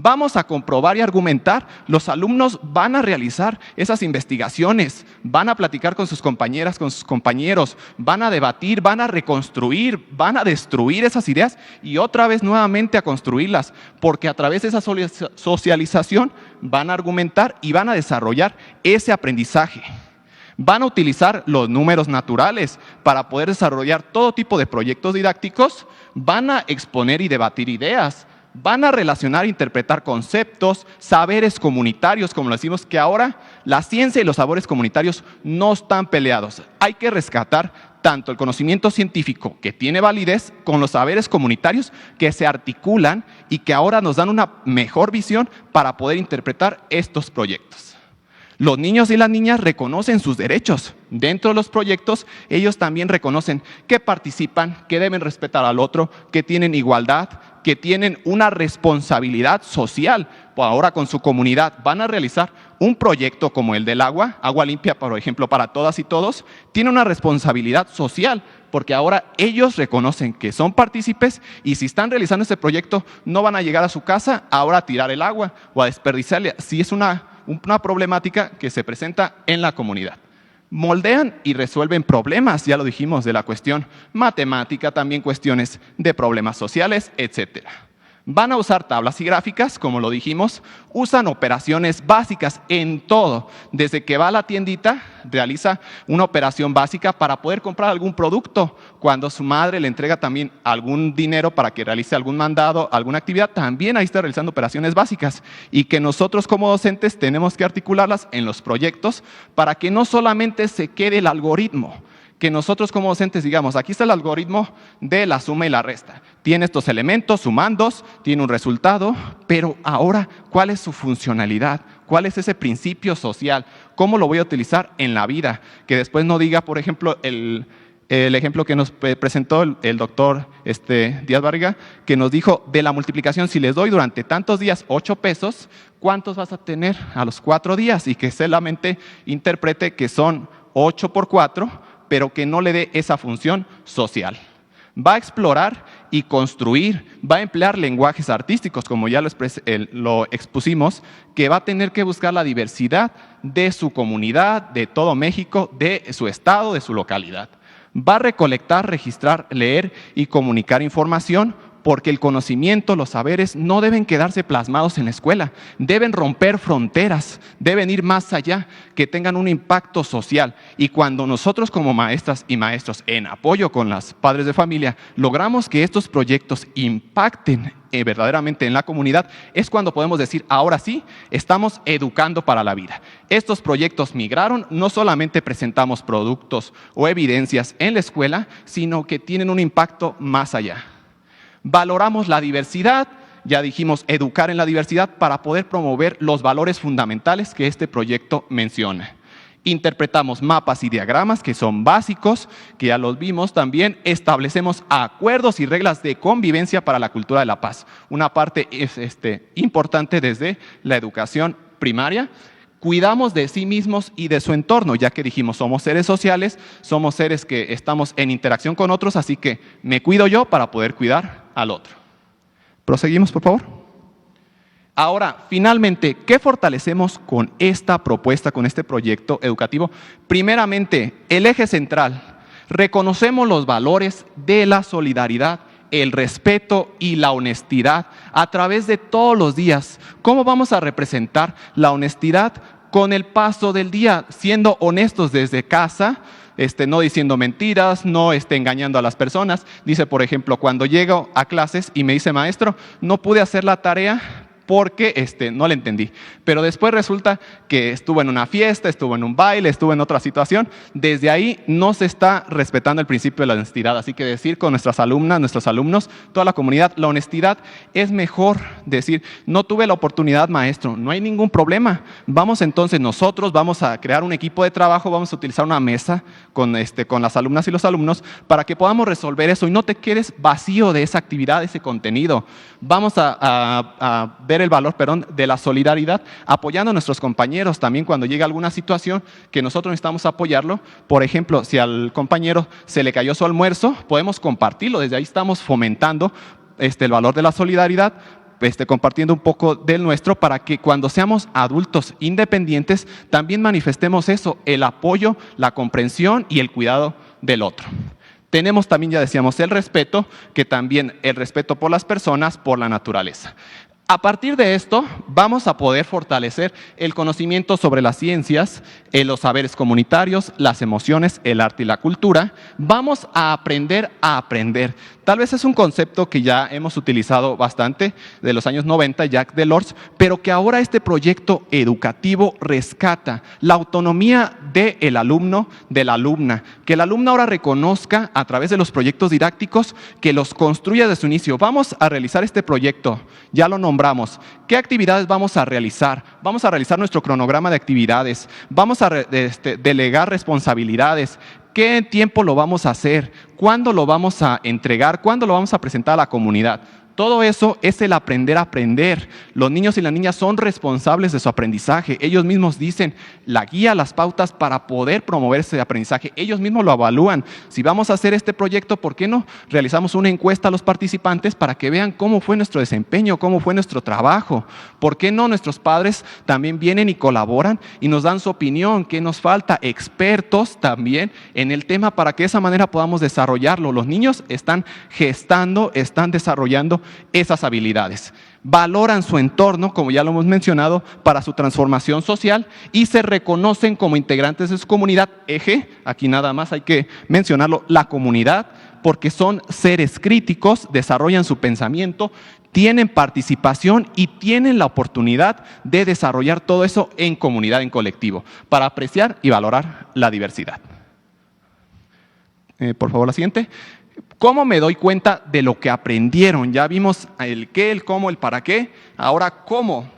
Vamos a comprobar y argumentar. Los alumnos van a realizar esas investigaciones, van a platicar con sus compañeras, con sus compañeros, van a debatir, van a reconstruir, van a destruir esas ideas y otra vez nuevamente a construirlas, porque a través de esa socialización van a argumentar y van a desarrollar ese aprendizaje. Van a utilizar los números naturales para poder desarrollar todo tipo de proyectos didácticos, van a exponer y debatir ideas, van a relacionar e interpretar conceptos, saberes comunitarios, como lo decimos, que ahora la ciencia y los saberes comunitarios no están peleados. Hay que rescatar tanto el conocimiento científico, que tiene validez, con los saberes comunitarios que se articulan y que ahora nos dan una mejor visión para poder interpretar estos proyectos. Los niños y las niñas reconocen sus derechos. Dentro de los proyectos, ellos también reconocen que participan, que deben respetar al otro, que tienen igualdad, que tienen una responsabilidad social. Ahora con su comunidad van a realizar un proyecto como el del agua limpia, por ejemplo, para todas y todos. Tiene una responsabilidad social, porque ahora ellos reconocen que son partícipes y si están realizando este proyecto no van a llegar a su casa ahora a tirar el agua o a desperdiciarla. Si es una problemática que se presenta en la comunidad. Moldean y resuelven problemas, ya lo dijimos, de la cuestión matemática, también cuestiones de problemas sociales, etc. Van a usar tablas y gráficas, como lo dijimos, usan operaciones básicas en todo. Desde que va a la tiendita, realiza una operación básica para poder comprar algún producto. Cuando su madre le entrega también algún dinero para que realice algún mandado, alguna actividad, también ahí está realizando operaciones básicas. Y que nosotros como docentes tenemos que articularlas en los proyectos para que no solamente se quede el algoritmo, que nosotros como docentes digamos, aquí está el algoritmo de la suma y la resta. Tiene estos elementos, sumandos, tiene un resultado, pero ahora, ¿cuál es su funcionalidad? ¿Cuál es ese principio social? ¿Cómo lo voy a utilizar en la vida? Que después no diga, por ejemplo, el ejemplo que nos presentó el doctor Díaz Barriga, que nos dijo de la multiplicación, si les doy durante tantos días 8 pesos, ¿cuántos vas a tener a los 4 días? Y que solamente interprete que son 8 por 4, pero que no le dé esa función social. Va a explorar y construir, va a emplear lenguajes artísticos, como ya lo expusimos, que va a tener que buscar la diversidad de su comunidad, de todo México, de su estado, de su localidad. Va a recolectar, registrar, leer y comunicar información, porque el conocimiento, los saberes no deben quedarse plasmados en la escuela, deben romper fronteras, deben ir más allá, que tengan un impacto social. Y cuando nosotros como maestras y maestros, en apoyo con los padres de familia, logramos que estos proyectos impacten verdaderamente en la comunidad, es cuando podemos decir, ahora sí, estamos educando para la vida. Estos proyectos migraron, no solamente presentamos productos o evidencias en la escuela, sino que tienen un impacto más allá. Valoramos la diversidad, ya dijimos, educar en la diversidad para poder promover los valores fundamentales que este proyecto menciona. Interpretamos mapas y diagramas que son básicos, que ya los vimos también. Establecemos acuerdos y reglas de convivencia para la cultura de la paz. Una parte es importante desde la educación primaria. Cuidamos de sí mismos y de su entorno, ya que dijimos, somos seres sociales, somos seres que estamos en interacción con otros, así que me cuido yo para poder cuidar al otro. Proseguimos, por favor. Ahora, finalmente, ¿qué fortalecemos con esta propuesta, con este proyecto educativo? Primeramente, el eje central. Reconocemos los valores de la solidaridad, el respeto y la honestidad a través de todos los días. ¿Cómo vamos a representar la honestidad? Con el paso del día, siendo honestos desde casa, no diciendo mentiras, no engañando a las personas. Dice, por ejemplo, cuando llego a clases y me dice, maestro, no pude hacer la tarea porque no le entendí. Pero después resulta que estuvo en una fiesta, estuvo en un baile, estuvo en otra situación. Desde ahí no se está respetando el principio de la honestidad. Así que decir con nuestras alumnas, nuestros alumnos, toda la comunidad, la honestidad es mejor decir, no tuve la oportunidad, maestro, no hay ningún problema. Vamos entonces nosotros, vamos a crear un equipo de trabajo, vamos a utilizar una mesa con las alumnas y los alumnos para que podamos resolver eso y no te quedes vacío de esa actividad, de ese contenido. Vamos a ver el valor, de la solidaridad, apoyando a nuestros compañeros también cuando llega alguna situación que nosotros necesitamos apoyarlo. Por ejemplo, si al compañero se le cayó su almuerzo, podemos compartirlo. Desde ahí estamos fomentando el valor de la solidaridad, compartiendo un poco del nuestro para que cuando seamos adultos independientes también manifestemos eso, el apoyo, la comprensión y el cuidado del otro. Tenemos también, ya decíamos, el respeto, que también el respeto por las personas, por la naturaleza. A partir de esto, vamos a poder fortalecer el conocimiento sobre las ciencias, los saberes comunitarios, las emociones, el arte y la cultura. Vamos a aprender a aprender. Tal vez es un concepto que ya hemos utilizado bastante de los años 90, Jacques Delors, pero que ahora este proyecto educativo rescata la autonomía del alumno, de la alumna. Que el alumno ahora reconozca a través de los proyectos didácticos que los construya desde su inicio. Vamos a realizar este proyecto, ya lo nombramos. ¿Qué actividades vamos a realizar? Vamos a realizar nuestro cronograma de actividades, vamos a delegar responsabilidades. ¿Qué tiempo lo vamos a hacer? ¿Cuándo lo vamos a entregar? ¿Cuándo lo vamos a presentar a la comunidad? Todo eso es el aprender a aprender. Los niños y las niñas son responsables de su aprendizaje. Ellos mismos dicen la guía, las pautas para poder promover ese aprendizaje. Ellos mismos lo evalúan. Si vamos a hacer este proyecto, ¿por qué no realizamos una encuesta a los participantes para que vean cómo fue nuestro desempeño, cómo fue nuestro trabajo? ¿Por qué no nuestros padres también vienen y colaboran y nos dan su opinión? ¿Qué nos falta? Expertos también en el tema para que de esa manera podamos desarrollarlo. Los niños están gestando, están desarrollando esas habilidades. Valoran su entorno, como ya lo hemos mencionado, para su transformación social y se reconocen como integrantes de su comunidad. Eje, aquí nada más hay que mencionarlo, la comunidad, porque son seres críticos, desarrollan su pensamiento, tienen participación y tienen la oportunidad de desarrollar todo eso en comunidad, en colectivo, para apreciar y valorar la diversidad. Por favor, la siguiente. ¿Cómo me doy cuenta de lo que aprendieron? Ya vimos el qué, el cómo, el para qué. Ahora, ¿cómo?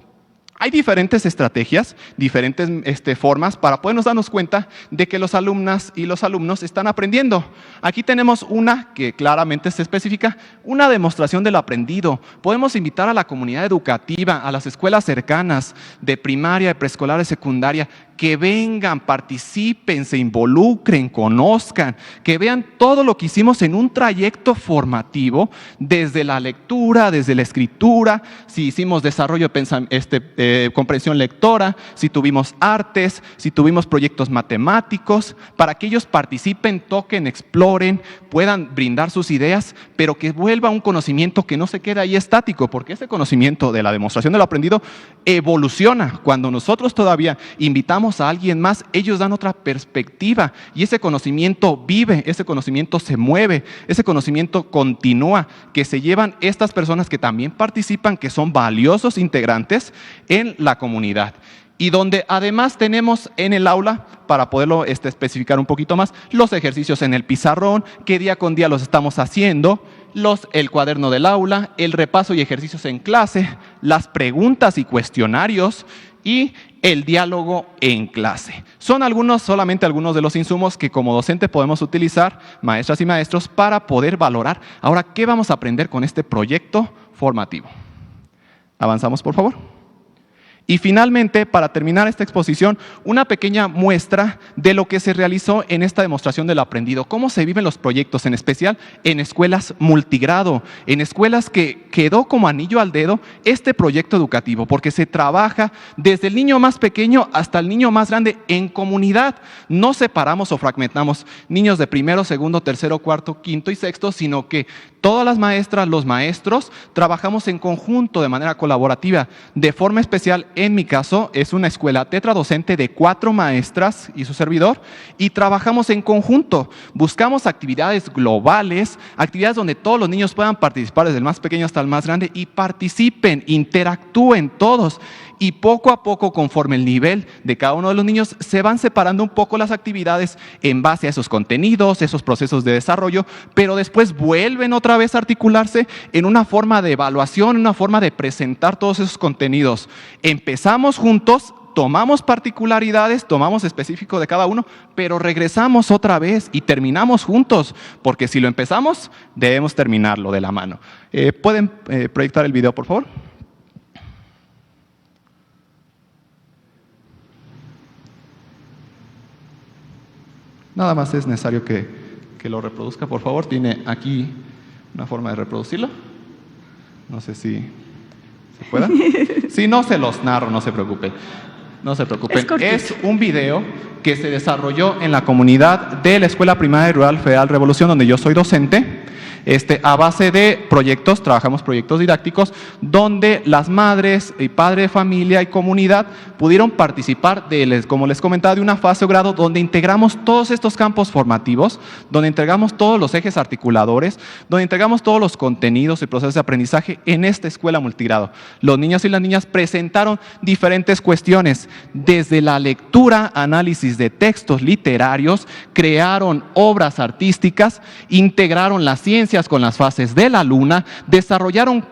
Hay diferentes estrategias, diferentes formas para podernos darnos cuenta de que los alumnas y los alumnos están aprendiendo. Aquí tenemos una que claramente se especifica, una demostración de lo aprendido. Podemos invitar a la comunidad educativa, a las escuelas cercanas de primaria, de preescolar, de secundaria, que vengan, participen, se involucren, conozcan, que vean todo lo que hicimos en un trayecto formativo, desde la lectura, desde la escritura, si hicimos desarrollo de comprensión lectora, si tuvimos artes, si tuvimos proyectos matemáticos, para que ellos participen, toquen, exploren, puedan brindar sus ideas, pero que vuelva un conocimiento que no se quede ahí estático, porque ese conocimiento de la demostración de lo aprendido evoluciona. Cuando nosotros todavía invitamos a alguien más, ellos dan otra perspectiva y ese conocimiento vive, ese conocimiento se mueve, ese conocimiento continúa, que se llevan estas personas que también participan, que son valiosos integrantes en la comunidad. Y donde además tenemos en el aula, para poderlo especificar un poquito más, los ejercicios en el pizarrón, que día con día los estamos haciendo, el cuaderno del aula, el repaso y ejercicios en clase, las preguntas y cuestionarios y el diálogo en clase. Son solamente algunos de los insumos que como docente podemos utilizar, maestras y maestros, para poder valorar. Ahora, ¿qué vamos a aprender con este proyecto formativo? Avanzamos, por favor. Y finalmente, para terminar esta exposición, una pequeña muestra de lo que se realizó en esta demostración del aprendido. Cómo se viven los proyectos, en especial en escuelas multigrado, en escuelas que quedó como anillo al dedo este proyecto educativo, porque se trabaja desde el niño más pequeño hasta el niño más grande en comunidad. No separamos o fragmentamos niños de primero, segundo, tercero, cuarto, quinto y sexto, sino que todas las maestras, los maestros, trabajamos en conjunto de manera colaborativa. De forma especial, en mi caso, es una escuela tetradocente de 4 maestras y su servidor, y trabajamos en conjunto. Buscamos actividades globales, actividades donde todos los niños puedan participar, desde el más pequeño hasta el más grande, y participen, interactúen todos. Y poco a poco, conforme el nivel de cada uno de los niños, se van separando un poco las actividades en base a esos contenidos, esos procesos de desarrollo, pero después vuelven otra vez a articularse en una forma de evaluación, una forma de presentar todos esos contenidos. Empezamos juntos, tomamos particularidades, tomamos específico de cada uno, pero regresamos otra vez y terminamos juntos, porque si lo empezamos, debemos terminarlo de la mano. ¿Pueden proyectar el video, por favor? Nada más es necesario que lo reproduzca, por favor. Tiene aquí una forma de reproducirlo. No sé si se pueda. Si no, se los narro, no se preocupen. No se preocupen. Es un video que se desarrolló en la comunidad de la Escuela Primaria Rural Federal Revolución, donde yo soy docente. A base de proyectos, trabajamos proyectos didácticos, donde las madres y padres de familia y comunidad pudieron participar, como les comentaba, de una fase o grado donde integramos todos estos campos formativos, donde integramos todos los ejes articuladores, donde integramos todos los contenidos y procesos de aprendizaje en esta escuela multigrado. Los niños y las niñas presentaron diferentes cuestiones, desde la lectura, análisis de textos literarios, crearon obras artísticas, integraron las ciencias con las fases de la luna, desarrollaron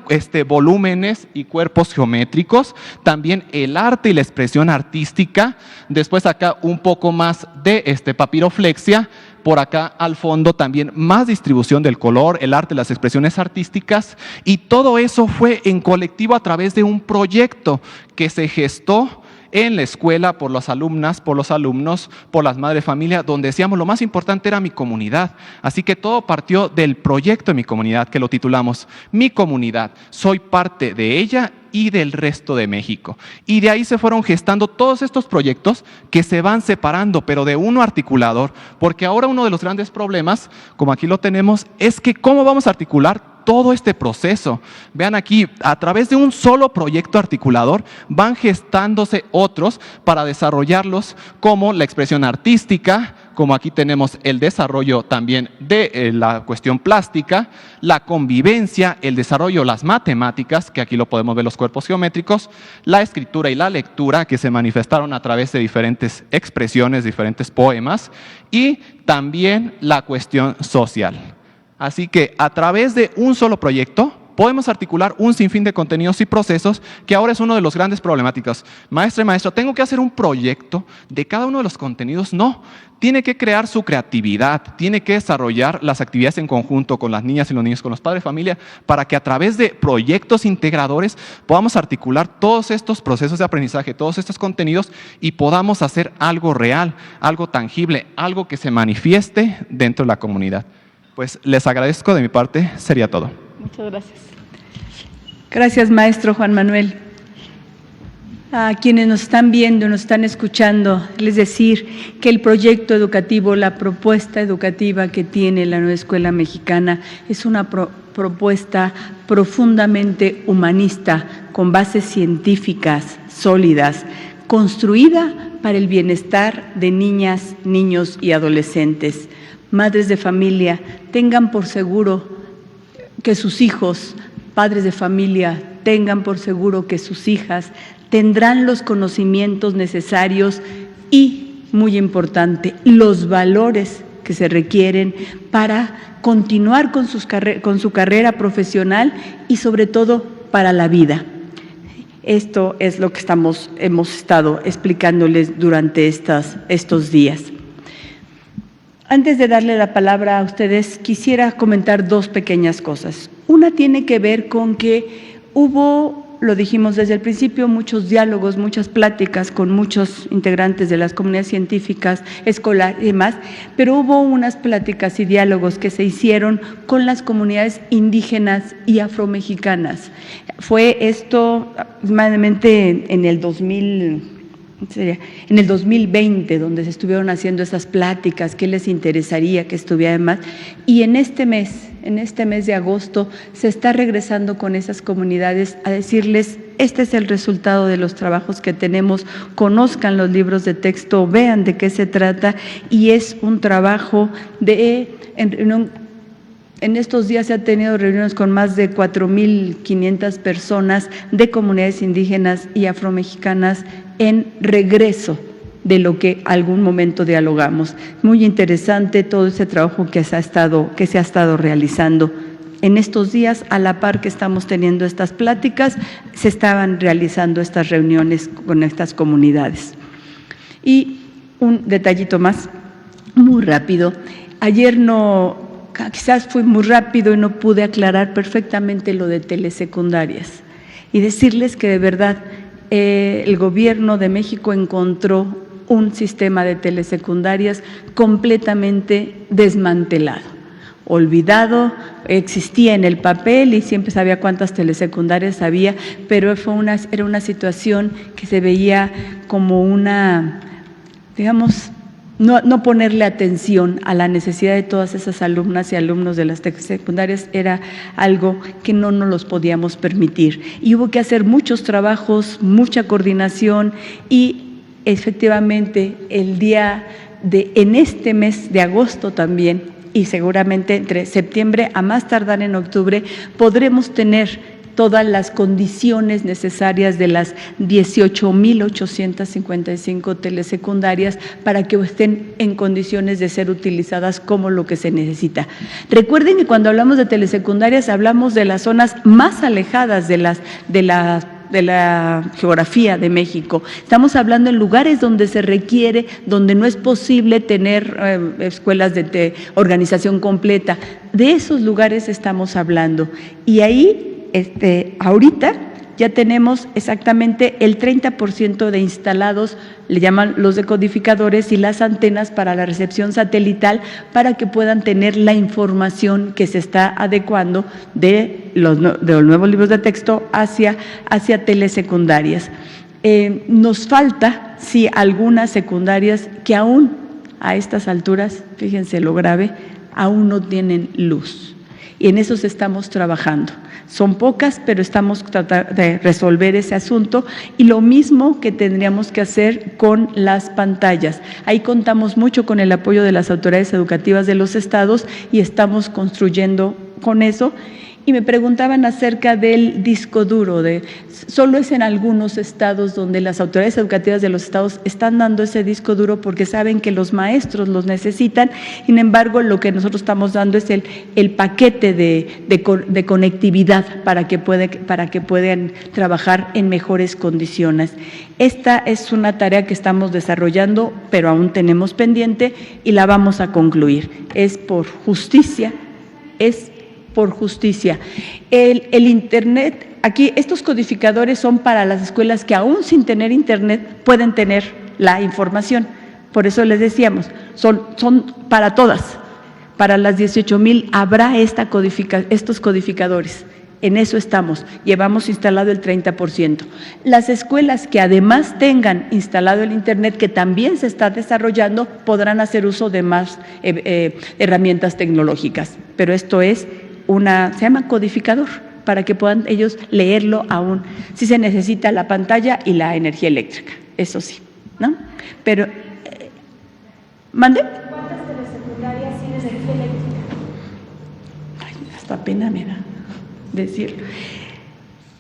volúmenes y cuerpos geométricos, también el arte y la expresión artística, después acá un poco más de papiroflexia, por acá al fondo también más distribución del color, el arte, las expresiones artísticas, y todo eso fue en colectivo a través de un proyecto que se gestó en la escuela por las alumnas, por los alumnos, por las madres de familia, donde decíamos lo más importante era mi comunidad. Así que todo partió del proyecto de mi comunidad, que lo titulamos Mi Comunidad. Soy parte de ella y del resto de México. Y de ahí se fueron gestando todos estos proyectos que se van separando, pero de uno articulador, porque ahora uno de los grandes problemas, como aquí lo tenemos, es que cómo vamos a articular todo este proceso. Vean aquí, a través de un solo proyecto articulador van gestándose otros para desarrollarlos, como la expresión artística, como aquí tenemos el desarrollo también de la cuestión plástica, la convivencia, el desarrollo de las matemáticas, que aquí lo podemos ver los cuerpos geométricos, la escritura y la lectura, que se manifestaron a través de diferentes expresiones, diferentes poemas, y también la cuestión social. Así que a través de un solo proyecto podemos articular un sinfín de contenidos y procesos, que ahora es uno de los grandes problemáticas. Maestra y maestro, ¿tengo que hacer un proyecto de cada uno de los contenidos? No, tiene que crear su creatividad, tiene que desarrollar las actividades en conjunto con las niñas y los niños, con los padres de familia, para que a través de proyectos integradores podamos articular todos estos procesos de aprendizaje, todos estos contenidos, y podamos hacer algo real, algo tangible, algo que se manifieste dentro de la comunidad. Pues les agradezco, de mi parte, sería todo. Muchas gracias. Gracias, maestro Juan Manuel. A quienes nos están viendo, nos están escuchando, les decir que el proyecto educativo, la propuesta educativa que tiene la Nueva Escuela Mexicana es una propuesta profundamente humanista, con bases científicas sólidas, construida para el bienestar de niñas, niños y adolescentes. Madres de familia, tengan por seguro que sus hijos, padres de familia, tengan por seguro que sus hijas tendrán los conocimientos necesarios y, muy importante, los valores que se requieren para continuar con su carrera profesional y, sobre todo, para la vida. Esto es lo que hemos estado explicándoles durante estos días. Antes de darle la palabra a ustedes, quisiera comentar dos pequeñas cosas. Una tiene que ver con que hubo, lo dijimos desde el principio, muchos diálogos, muchas pláticas con muchos integrantes de las comunidades científicas, escolares y demás, pero hubo unas pláticas y diálogos que se hicieron con las comunidades indígenas y afromexicanas. Fue esto aproximadamente en el 2020, donde se estuvieron haciendo esas pláticas, qué les interesaría que estuviera más, y en este mes de agosto, se está regresando con esas comunidades a decirles: este es el resultado de los trabajos que tenemos, conozcan los libros de texto, vean de qué se trata, y es un trabajo en estos días se ha tenido reuniones con más de 4.500 personas de comunidades indígenas y afromexicanas en regreso de lo que algún momento dialogamos. Muy interesante todo ese trabajo que se ha estado realizando. En estos días, a la par que estamos teniendo estas pláticas, se estaban realizando estas reuniones con estas comunidades. Y un detallito más, muy rápido. Ayer quizás fui muy rápido y no pude aclarar perfectamente lo de telesecundarias y decirles que de verdad el gobierno de México encontró un sistema de telesecundarias completamente desmantelado, olvidado, existía en el papel y siempre sabía cuántas telesecundarias había, pero era una situación que se veía como una, digamos, no ponerle atención a la necesidad de todas esas alumnas y alumnos de las secundarias era algo que no nos los podíamos permitir. Y hubo que hacer muchos trabajos, mucha coordinación y efectivamente en este mes de agosto también, y seguramente entre septiembre a más tardar en octubre, podremos tener todas las condiciones necesarias de las 18.855 telesecundarias para que estén en condiciones de ser utilizadas como lo que se necesita. Recuerden que cuando hablamos de telesecundarias hablamos de las zonas más alejadas de la geografía de México. Estamos hablando en lugares donde se requiere, donde no es posible tener escuelas de organización completa. De esos lugares estamos hablando. Y ahí ahorita ya tenemos exactamente el 30% de instalados, le llaman los decodificadores y las antenas para la recepción satelital, para que puedan tener la información que se está adecuando de los nuevos libros de texto hacia telesecundarias. Nos falta, sí, algunas secundarias que aún a estas alturas, fíjense lo grave, aún no tienen luz. Y en esos estamos trabajando. Son pocas, pero estamos tratando de resolver ese asunto. Y lo mismo que tendríamos que hacer con las pantallas. Ahí contamos mucho con el apoyo de las autoridades educativas de los estados y estamos construyendo con eso. Y me preguntaban acerca del disco duro, solo es en algunos estados donde las autoridades educativas de los estados están dando ese disco duro porque saben que los maestros los necesitan. Sin embargo, lo que nosotros estamos dando es el paquete de conectividad para que puedan trabajar en mejores condiciones. Esta es una tarea que estamos desarrollando, pero aún tenemos pendiente y la vamos a concluir. Es por justicia, El Internet, aquí estos codificadores son para las escuelas que aún sin tener Internet pueden tener la información. Por eso les decíamos, son para todas. Para las 18,000 habrá estos codificadores. En eso estamos. Llevamos instalado el 30%. Las escuelas que además tengan instalado el Internet, que también se está desarrollando, podrán hacer uso de más herramientas tecnológicas. Pero esto se llama codificador, para que puedan ellos leerlo aún. Si se necesita la pantalla y la energía eléctrica, eso sí, ¿no? Pero, ¿mande? ¿Cuántas telesecundarias tienen energía eléctrica? Ay, hasta pena me da decirlo.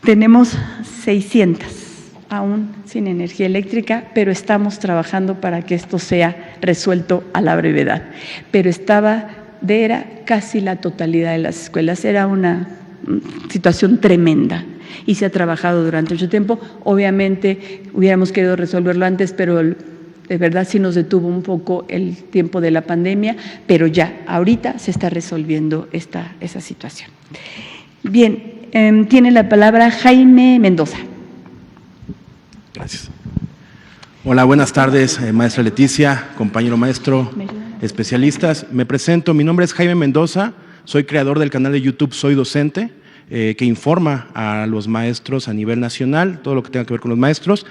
Tenemos 600 aún sin energía eléctrica, pero estamos trabajando para que esto sea resuelto a la brevedad. Pero era casi la totalidad de las escuelas, era una situación tremenda y se ha trabajado durante mucho tiempo. Obviamente hubiéramos querido resolverlo antes, pero de verdad sí nos detuvo un poco el tiempo de la pandemia, pero ya ahorita se está resolviendo esa situación. Bien, tiene la palabra Jaime Mendoza. Gracias. Hola, buenas tardes, maestra Leticia, compañero maestro, especialistas. Me presento, mi nombre es Jaime Mendoza, soy creador del canal de YouTube Soy Docente, que informa a los maestros a nivel nacional, todo lo que tenga que ver con los maestros.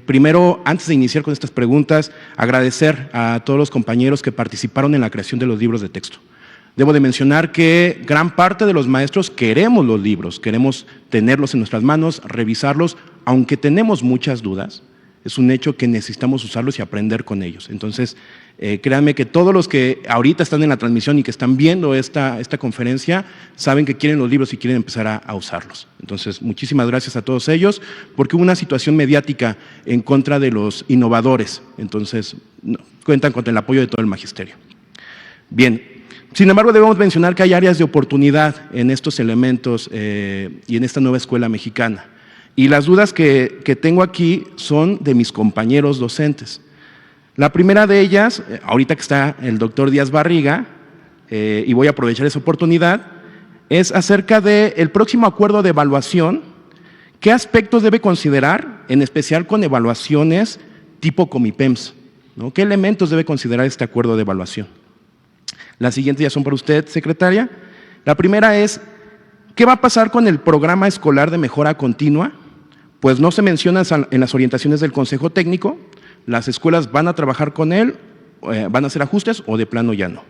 Primero, antes de iniciar con estas preguntas, agradecer a todos los compañeros que participaron en la creación de los libros de texto. Debo de mencionar que gran parte de los maestros queremos los libros, queremos tenerlos en nuestras manos, revisarlos, aunque tenemos muchas dudas. Es un hecho que necesitamos usarlos y aprender con ellos. Entonces, créanme que todos los que ahorita están en la transmisión y que están viendo esta conferencia saben que quieren los libros y quieren empezar a usarlos. Entonces, muchísimas gracias a todos ellos, porque hubo una situación mediática en contra de los innovadores. Entonces, cuentan con el apoyo de todo el magisterio. Bien, sin embargo, debemos mencionar que hay áreas de oportunidad en estos elementos y en esta nueva escuela mexicana. Y las dudas que tengo aquí son de mis compañeros docentes. La primera de ellas, ahorita que está el doctor Díaz Barriga, y voy a aprovechar esa oportunidad, es acerca del próximo acuerdo de evaluación. ¿Qué aspectos debe considerar, en especial con evaluaciones tipo Comipems, ¿no? ¿Qué elementos debe considerar este acuerdo de evaluación? Las siguientes ya son para usted, secretaria. La primera es, ¿qué va a pasar con el programa escolar de mejora continua? Pues no se menciona en las orientaciones del Consejo Técnico. Las escuelas van a trabajar con él, van a hacer ajustes o de plano ya no.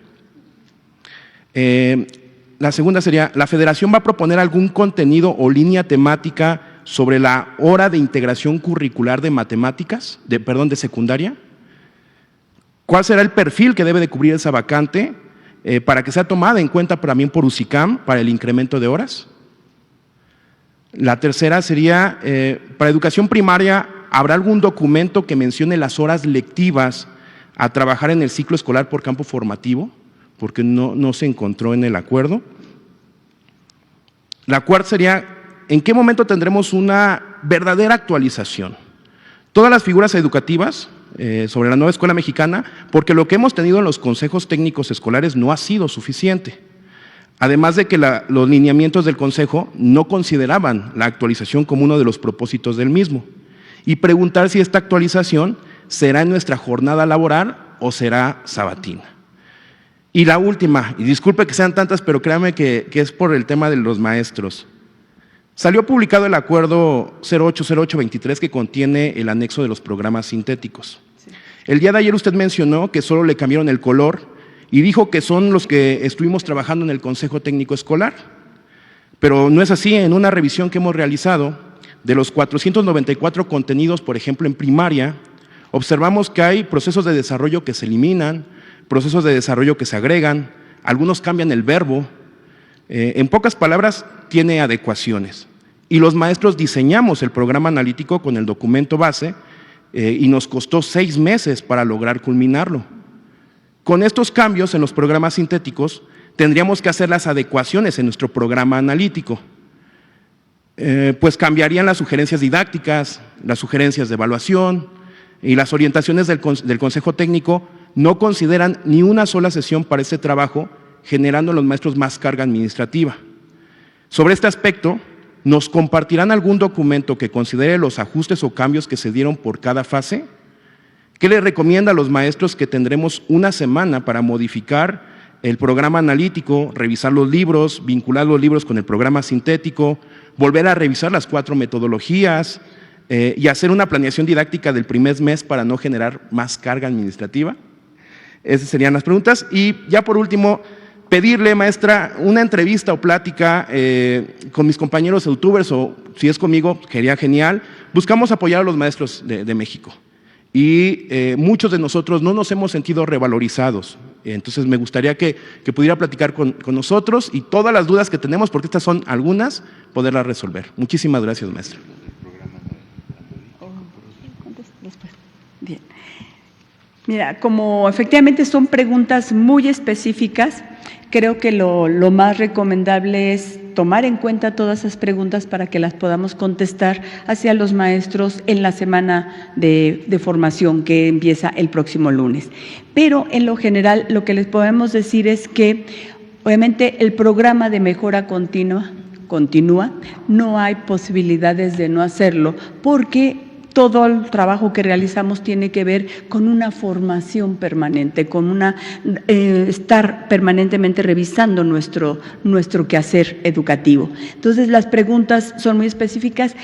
La segunda sería, ¿la Federación va a proponer algún contenido o línea temática sobre la hora de integración curricular de matemáticas, de secundaria? ¿Cuál será el perfil que debe de cubrir esa vacante para que sea tomada en cuenta también por UCICAM para el incremento de horas? La tercera sería, para educación primaria, ¿habrá algún documento que mencione las horas lectivas a trabajar en el ciclo escolar por campo formativo? Porque no se encontró en el acuerdo. La cuarta sería, ¿en qué momento tendremos una verdadera actualización? Todas las figuras educativas sobre la nueva escuela mexicana, porque lo que hemos tenido en los consejos técnicos escolares no ha sido suficiente. Además de que los lineamientos del Consejo no consideraban la actualización como uno de los propósitos del mismo. Y preguntar si esta actualización será en nuestra jornada laboral o será sabatina. Y la última, y disculpe que sean tantas, pero créame que es por el tema de los maestros. Salió publicado el acuerdo 080823 que contiene el anexo de los programas sintéticos. Sí. El día de ayer usted mencionó que solo le cambiaron el color y dijo que son los que estuvimos trabajando en el Consejo Técnico Escolar. Pero no es así. En una revisión que hemos realizado, de los 494 contenidos, por ejemplo, en primaria, observamos que hay procesos de desarrollo que se eliminan, procesos de desarrollo que se agregan, algunos cambian el verbo. En pocas palabras, tiene adecuaciones. Y los maestros diseñamos el programa analítico con el documento base y nos costó 6 meses para lograr culminarlo. Con estos cambios en los programas sintéticos, tendríamos que hacer las adecuaciones en nuestro programa analítico. Pues cambiarían las sugerencias didácticas, las sugerencias de evaluación y las orientaciones del Consejo Técnico no consideran ni una sola sesión para este trabajo, generando en los maestros más carga administrativa. Sobre este aspecto, ¿nos compartirán algún documento que considere los ajustes o cambios que se dieron por cada fase? ¿Qué les recomienda a los maestros? Que tendremos una semana para modificar el programa analítico, revisar los libros, vincular los libros con el programa sintético, volver a revisar las 4 metodologías y hacer una planeación didáctica del primer mes para no generar más carga administrativa. Esas serían las preguntas. Y ya por último, pedirle, maestra, una entrevista o plática con mis compañeros youtubers, o si es conmigo, sería genial. Buscamos apoyar a los maestros de México y muchos de nosotros no nos hemos sentido revalorizados. Entonces me gustaría que pudiera platicar con nosotros y todas las dudas que tenemos, porque estas son algunas, poderlas resolver. Muchísimas gracias, maestra. Bien. Mira, como efectivamente son preguntas muy específicas, creo que lo más recomendable es tomar en cuenta todas esas preguntas para que las podamos contestar hacia los maestros en la semana de formación que empieza el próximo lunes. Pero en lo general lo que les podemos decir es que obviamente el programa de mejora continúa, no hay posibilidades de no hacerlo, porque todo el trabajo que realizamos tiene que ver con una formación permanente, con estar permanentemente revisando nuestro quehacer educativo. Entonces, las preguntas son muy específicas.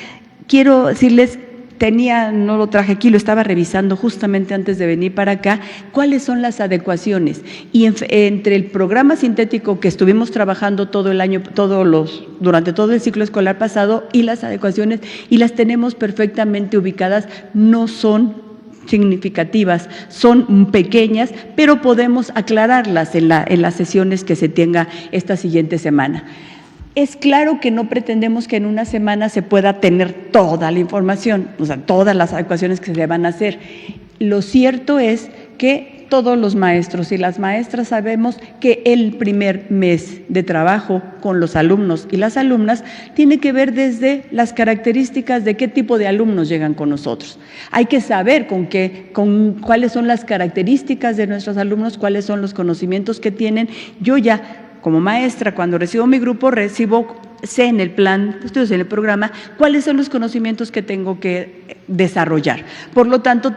Quiero decirles, no lo traje aquí, lo estaba revisando justamente antes de venir para acá, cuáles son las adecuaciones. Y entre el programa sintético que estuvimos trabajando todo el año, durante todo el ciclo escolar pasado, y las adecuaciones, y las tenemos perfectamente ubicadas, no son significativas, son pequeñas, pero podemos aclararlas en las sesiones que se tenga esta siguiente semana. Es claro que no pretendemos que en una semana se pueda tener toda la información, o sea, todas las adecuaciones que se van a hacer. Lo cierto es que todos los maestros y las maestras sabemos que el primer mes de trabajo con los alumnos y las alumnas tiene que ver desde las características de qué tipo de alumnos llegan con nosotros. Hay que saber cuáles son las características de nuestros alumnos, cuáles son los conocimientos que tienen. Yo ya, como maestra, cuando recibo mi grupo, sé en el plan de estudios, en el programa, cuáles son los conocimientos que tengo que desarrollar. Por lo tanto,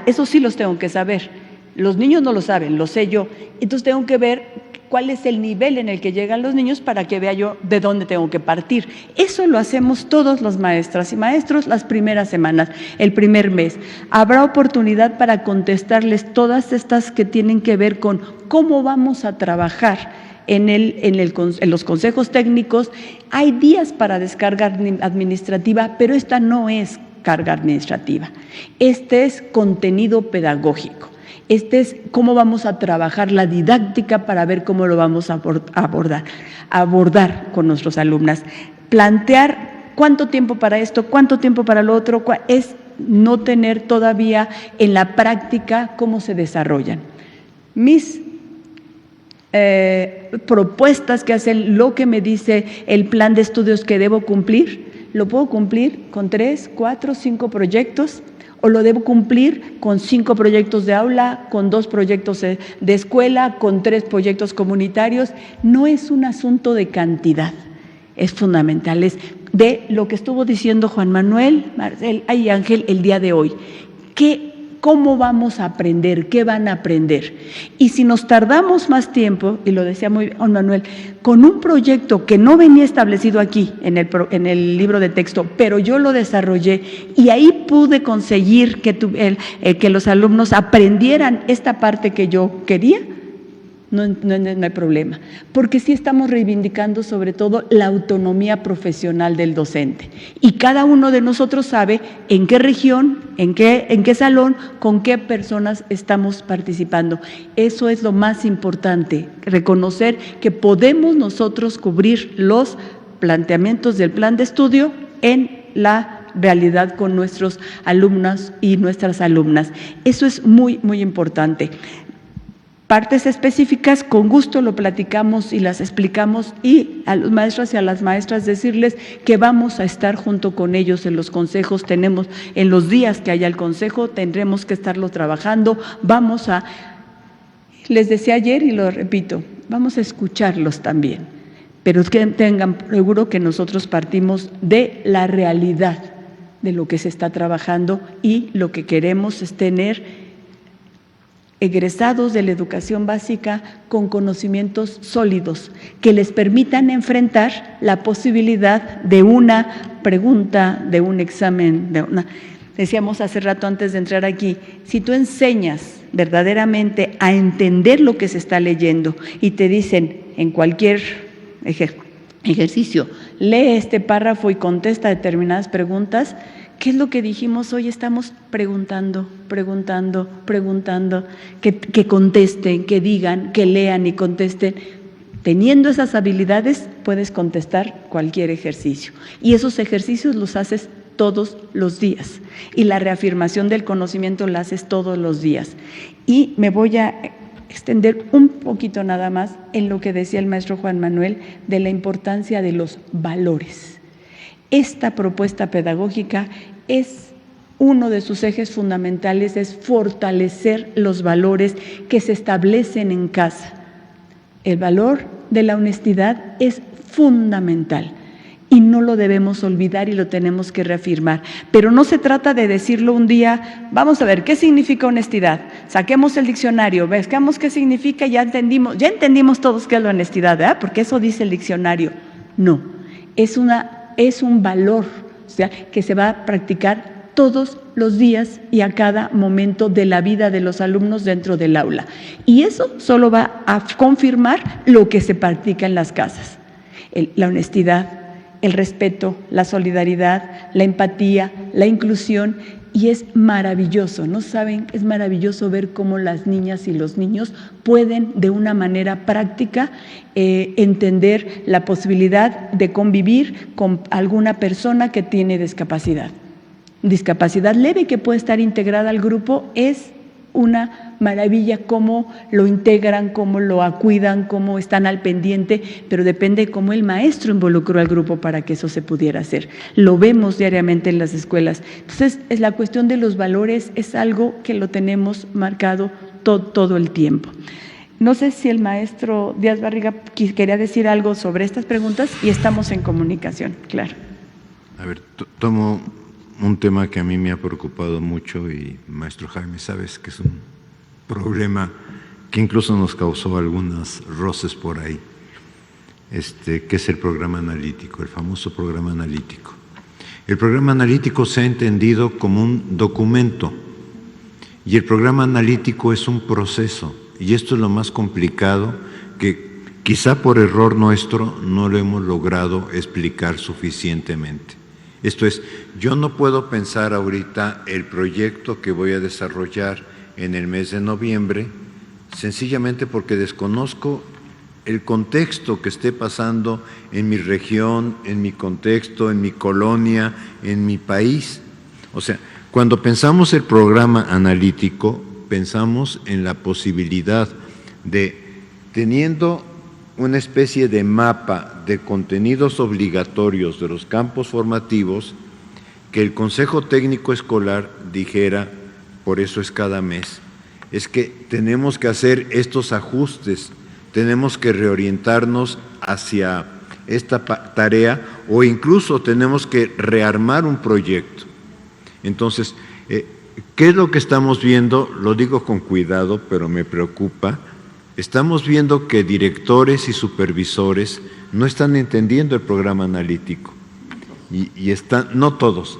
eso sí los tengo que saber. Los niños no lo saben, lo sé yo. Entonces tengo que ver cuál es el nivel en el que llegan los niños para que vea yo de dónde tengo que partir. Eso lo hacemos todos los maestras y maestros las primeras semanas, el primer mes. Habrá oportunidad para contestarles todas estas que tienen que ver con cómo vamos a trabajar en los consejos técnicos. Hay días para descarga administrativa, pero esta no es carga administrativa. Este es contenido pedagógico. Este es cómo vamos a trabajar la didáctica para ver cómo lo vamos a abordar con nuestros alumnas. Plantear cuánto tiempo para esto, cuánto tiempo para lo otro, es no tener todavía en la práctica cómo se desarrollan. Mis propuestas que hacen lo que me dice el plan de estudios que debo cumplir, lo puedo cumplir con 3, 4, 5 proyectos, o lo debo cumplir con 5 proyectos de aula, con 2 proyectos de escuela, con 3 proyectos comunitarios. No es un asunto de cantidad, es fundamental, es de lo que estuvo diciendo Juan Manuel, Marcel y Ángel el día de hoy. ¿Cómo vamos a aprender? ¿Qué van a aprender? Y si nos tardamos más tiempo, y lo decía muy bien Juan Manuel, con un proyecto que no venía establecido aquí en el libro de texto, pero yo lo desarrollé y ahí pude conseguir que los alumnos aprendieran esta parte que yo quería, No hay problema, porque sí estamos reivindicando sobre todo la autonomía profesional del docente. Y cada uno de nosotros sabe en qué región, en qué salón, con qué personas estamos participando. Eso es lo más importante, reconocer que podemos nosotros cubrir los planteamientos del plan de estudio en la realidad con nuestros alumnos y nuestras alumnas. Eso es muy, muy importante. Partes específicas, con gusto lo platicamos y las explicamos, y a los maestros y a las maestras decirles que vamos a estar junto con ellos en los consejos. Tenemos, en los días que haya el consejo, tendremos que estarlo trabajando. Les decía ayer y lo repito, vamos a escucharlos también, pero que tengan seguro que nosotros partimos de la realidad de lo que se está trabajando, y lo que queremos es tener egresados de la educación básica con conocimientos sólidos que les permitan enfrentar la posibilidad de una pregunta, de un examen, decíamos hace rato antes de entrar aquí, si tú enseñas verdaderamente a entender lo que se está leyendo y te dicen en cualquier ejercicio, lee este párrafo y contesta determinadas preguntas. ¿Qué es lo que dijimos hoy? Estamos preguntando, que contesten, que digan, que lean y contesten. Teniendo esas habilidades, puedes contestar cualquier ejercicio. Y esos ejercicios los haces todos los días. Y la reafirmación del conocimiento la haces todos los días. Y me voy a extender un poquito nada más en lo que decía el maestro Juan Manuel de la importancia de los valores. Esta propuesta pedagógica es uno de sus ejes fundamentales, es fortalecer los valores que se establecen en casa. El valor de la honestidad es fundamental y no lo debemos olvidar y lo tenemos que reafirmar. Pero no se trata de decirlo un día, vamos a ver, ¿qué significa honestidad? Saquemos el diccionario, veamos qué significa, ya entendimos todos qué es la honestidad, ¿verdad? Porque eso dice el diccionario. No, es un valor, o sea, que se va a practicar todos los días y a cada momento de la vida de los alumnos dentro del aula. Y eso solo va a confirmar lo que se practica en las casas. La honestidad, el respeto, la solidaridad, la empatía, la inclusión. Y es maravilloso, ¿no saben? Es maravilloso ver cómo las niñas y los niños pueden de una manera práctica entender la posibilidad de convivir con alguna persona que tiene discapacidad. Discapacidad leve que puede estar integrada al grupo. Es una maravilla cómo lo integran, cómo lo cuidan, cómo están al pendiente, pero depende de cómo el maestro involucró al grupo para que eso se pudiera hacer. Lo vemos diariamente en las escuelas. Entonces, la cuestión de los valores es algo que lo tenemos marcado todo el tiempo. No sé si el maestro Díaz Barriga quería decir algo sobre estas preguntas, y estamos en comunicación, claro. A ver, tomo un tema que a mí me ha preocupado mucho, y maestro Jaime, sabes que es un problema que incluso nos causó algunos roces por ahí, que es el programa analítico, el famoso programa analítico. El programa analítico se ha entendido como un documento, y el programa analítico es un proceso, y esto es lo más complicado, que quizá por error nuestro no lo hemos logrado explicar suficientemente. Esto es, yo no puedo pensar ahorita el proyecto que voy a desarrollar en el mes de noviembre, sencillamente porque desconozco el contexto que esté pasando en mi región, en mi contexto, en mi colonia, en mi país. O sea, cuando pensamos el programa analítico, pensamos en la posibilidad de, teniendo una especie de mapa de contenidos obligatorios de los campos formativos, que el Consejo Técnico Escolar dijera, por eso es cada mes, es que tenemos que hacer estos ajustes, tenemos que reorientarnos hacia esta tarea, o incluso tenemos que rearmar un proyecto. Entonces, ¿qué es lo que estamos viendo? Lo digo con cuidado, pero me preocupa. Estamos viendo que directores y supervisores no están entendiendo el programa analítico, y están, no todos,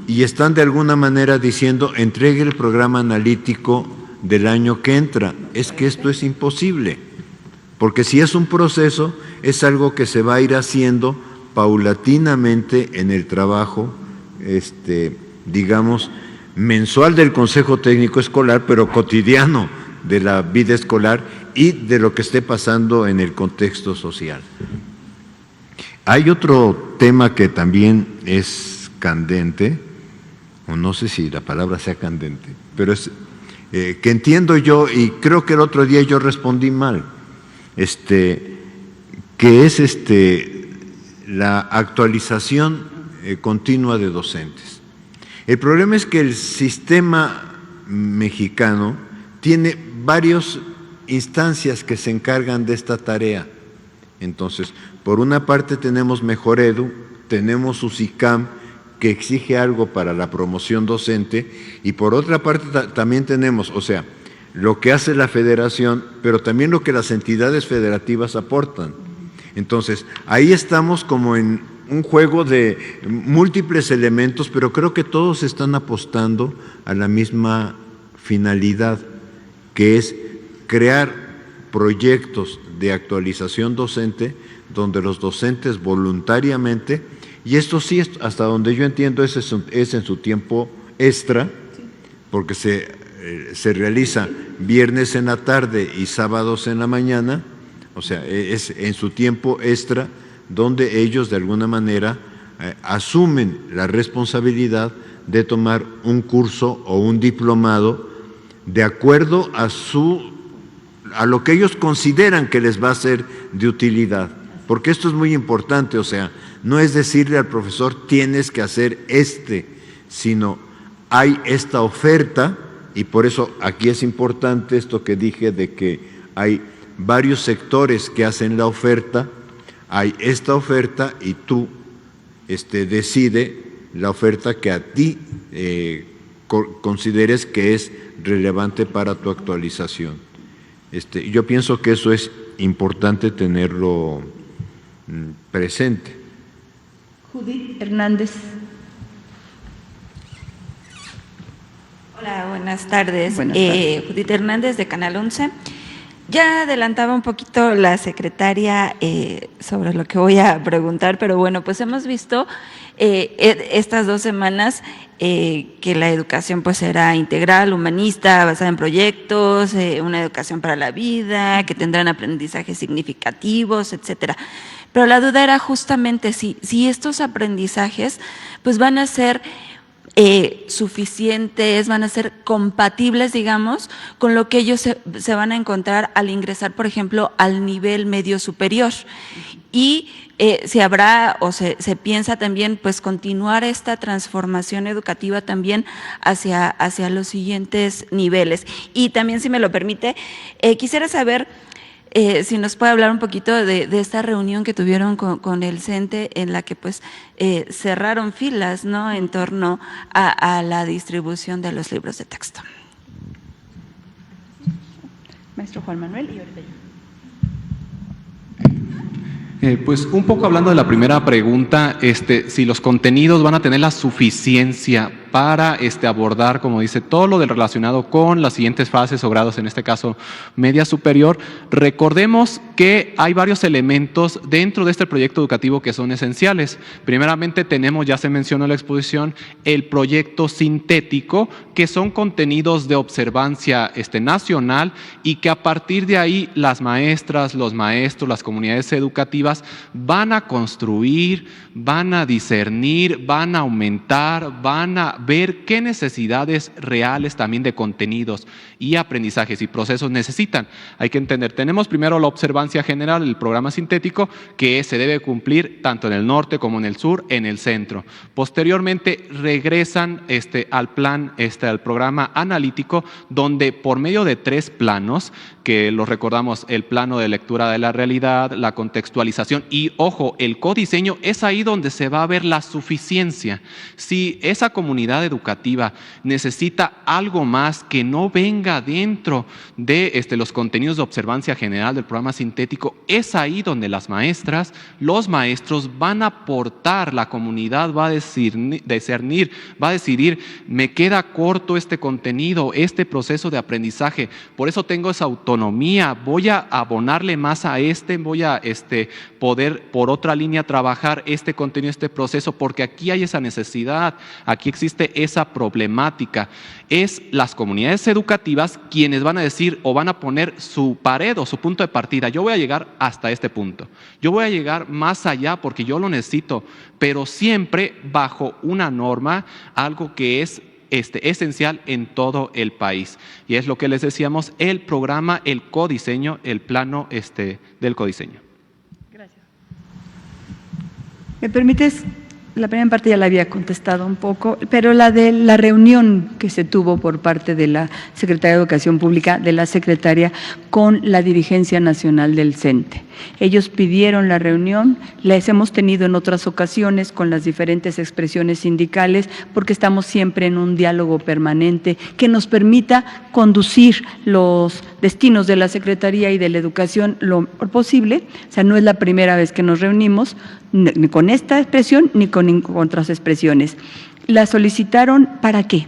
y están de alguna manera diciendo, entregue el programa analítico del año que entra. Es que esto es imposible. Porque si es un proceso, es algo que se va a ir haciendo paulatinamente en el trabajo, digamos, mensual del Consejo Técnico Escolar, pero cotidiano de la vida escolar y de lo que esté pasando en el contexto social. Hay otro tema que también es candente, o no sé si la palabra sea candente, pero es que entiendo yo, y creo que el otro día yo respondí mal, que es la actualización continua de docentes. El problema es que el sistema mexicano tiene varias instancias que se encargan de esta tarea. Entonces, por una parte tenemos Mejoredu, tenemos UCICAM, que exige algo para la promoción docente, y por otra parte también tenemos, o sea, lo que hace la federación, pero también lo que las entidades federativas aportan. Entonces, ahí estamos como en un juego de múltiples elementos, pero creo que todos están apostando a la misma finalidad, que es crear proyectos de actualización docente donde los docentes voluntariamente, y esto sí, hasta donde yo entiendo, es en su tiempo extra, porque se realiza viernes en la tarde y sábados en la mañana, o sea, es en su tiempo extra donde ellos de alguna manera asumen la responsabilidad de tomar un curso o un diplomado de acuerdo a lo que ellos consideran que les va a ser de utilidad. Porque esto es muy importante, o sea, no es decirle al profesor tienes que hacer sino hay esta oferta, y por eso aquí es importante esto que dije de que hay varios sectores que hacen la oferta, hay esta oferta y tú decide la oferta que a ti consideres que es relevante para tu actualización. Yo pienso que eso es importante tenerlo presente. Judith Hernández. Hola, buenas tardes. Buenas tardes. Judith Hernández, de Canal 11. Ya adelantaba un poquito la secretaria sobre lo que voy a preguntar, pero bueno, pues hemos visto estas 2 semanas que la educación pues era integral, humanista, basada en proyectos, una educación para la vida, que tendrán aprendizajes significativos, etcétera. Pero la duda era justamente si estos aprendizajes pues van a ser suficientes, van a ser compatibles, digamos, con lo que ellos se van a encontrar al ingresar, por ejemplo, al nivel medio superior. Y si habrá o se piensa también pues continuar esta transformación educativa también hacia los siguientes niveles. Y también, si me lo permite, quisiera saber si nos puede hablar un poquito de esta reunión que tuvieron con el CENTE, en la que pues cerraron filas, ¿no?, en torno a la distribución de los libros de texto. Maestro Juan Manuel, y ahorita yo. Pues un poco hablando de la primera pregunta, si los contenidos van a tener la suficiencia para abordar, como dice, todo lo relacionado con las siguientes fases o grados, en este caso media superior. Recordemos que hay varios elementos dentro de este proyecto educativo que son esenciales. Primeramente tenemos, ya se mencionó en la exposición, el proyecto sintético, que son contenidos de observancia nacional, y que a partir de ahí las maestras, los maestros, las comunidades educativas van a construir, van a discernir, van a aumentar, van a ver qué necesidades reales también de contenidos y aprendizajes y procesos necesitan. Hay que entender, tenemos primero la observancia general, el programa sintético, que se debe cumplir tanto en el norte como en el sur, en el centro. Posteriormente regresan al plan, al programa analítico, donde por medio de 3 planos, que los recordamos, el plano de lectura de la realidad, la contextualización y, ojo, el codiseño, es ahí donde se va a ver la suficiencia. Si esa comunidad comunidad educativa necesita algo más que no venga dentro de los contenidos de observancia general del programa sintético, es ahí donde las maestras, los maestros van a aportar, la comunidad va a discernir, va a decidir, me queda corto este contenido, este proceso de aprendizaje, por eso tengo esa autonomía, voy a abonarle más a voy a poder por otra línea trabajar este contenido, este proceso, porque aquí hay esa necesidad, aquí existe esa problemática. Es las comunidades educativas quienes van a decir o van a poner su pared o su punto de partida. Yo voy a llegar hasta este punto, yo voy a llegar más allá porque yo lo necesito, pero siempre bajo una norma, algo que es esencial en todo el país. Y es lo que les decíamos, el programa, el codiseño, el plano del codiseño. Gracias. ¿Me permites? La primera parte ya la había contestado un poco, pero la de la reunión que se tuvo por parte de la Secretaría de Educación Pública, de la secretaria, con la dirigencia nacional del CENTE. Ellos pidieron la reunión, las hemos tenido en otras ocasiones con las diferentes expresiones sindicales, porque estamos siempre en un diálogo permanente que nos permita conducir los destinos de la Secretaría y de la Educación lo posible. O sea, no es la primera vez que nos reunimos, ni con esta expresión ni con otras expresiones. La solicitaron ¿para qué?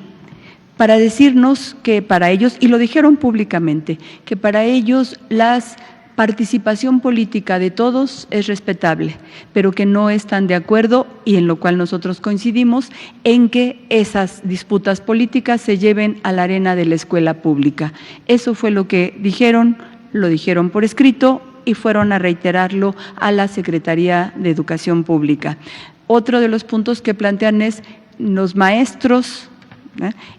Para decirnos que para ellos, y lo dijeron públicamente, que para ellos la participación política de todos es respetable, pero que no están de acuerdo, y en lo cual nosotros coincidimos, en que esas disputas políticas se lleven a la arena de la escuela pública. Eso fue lo que dijeron, lo dijeron por escrito, y fueron a reiterarlo a la Secretaría de Educación Pública. Otro de los puntos que plantean es, los maestros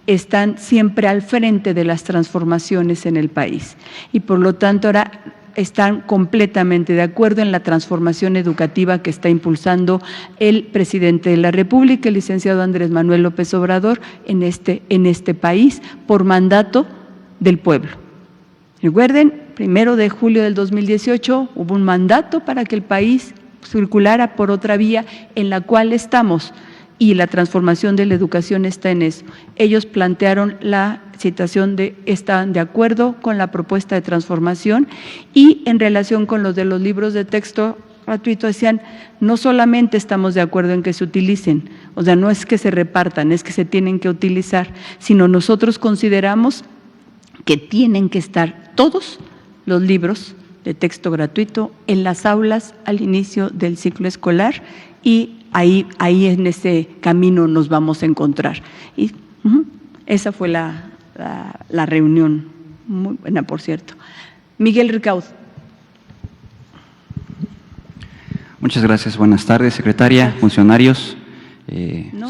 están siempre al frente de las transformaciones en el país y por lo tanto ahora están completamente de acuerdo en la transformación educativa que está impulsando el presidente de la República, el licenciado Andrés Manuel López Obrador, en este país, por mandato del pueblo. Recuerden, 1 de julio del 2018 hubo un mandato para que el país circulara por otra vía en la cual estamos, y la transformación de la educación está en eso. Ellos plantearon la situación de están de acuerdo con la propuesta de transformación, y en relación con los de los libros de texto gratuito decían, no solamente estamos de acuerdo en que se utilicen, o sea, no es que se repartan, es que se tienen que utilizar, sino nosotros consideramos que tienen que estar todos los libros de texto gratuito en las aulas al inicio del ciclo escolar, y ahí en ese camino nos vamos a encontrar. Y esa fue la reunión, muy buena, por cierto. Miguel Ricaud. Muchas gracias, buenas tardes, secretaria, funcionarios.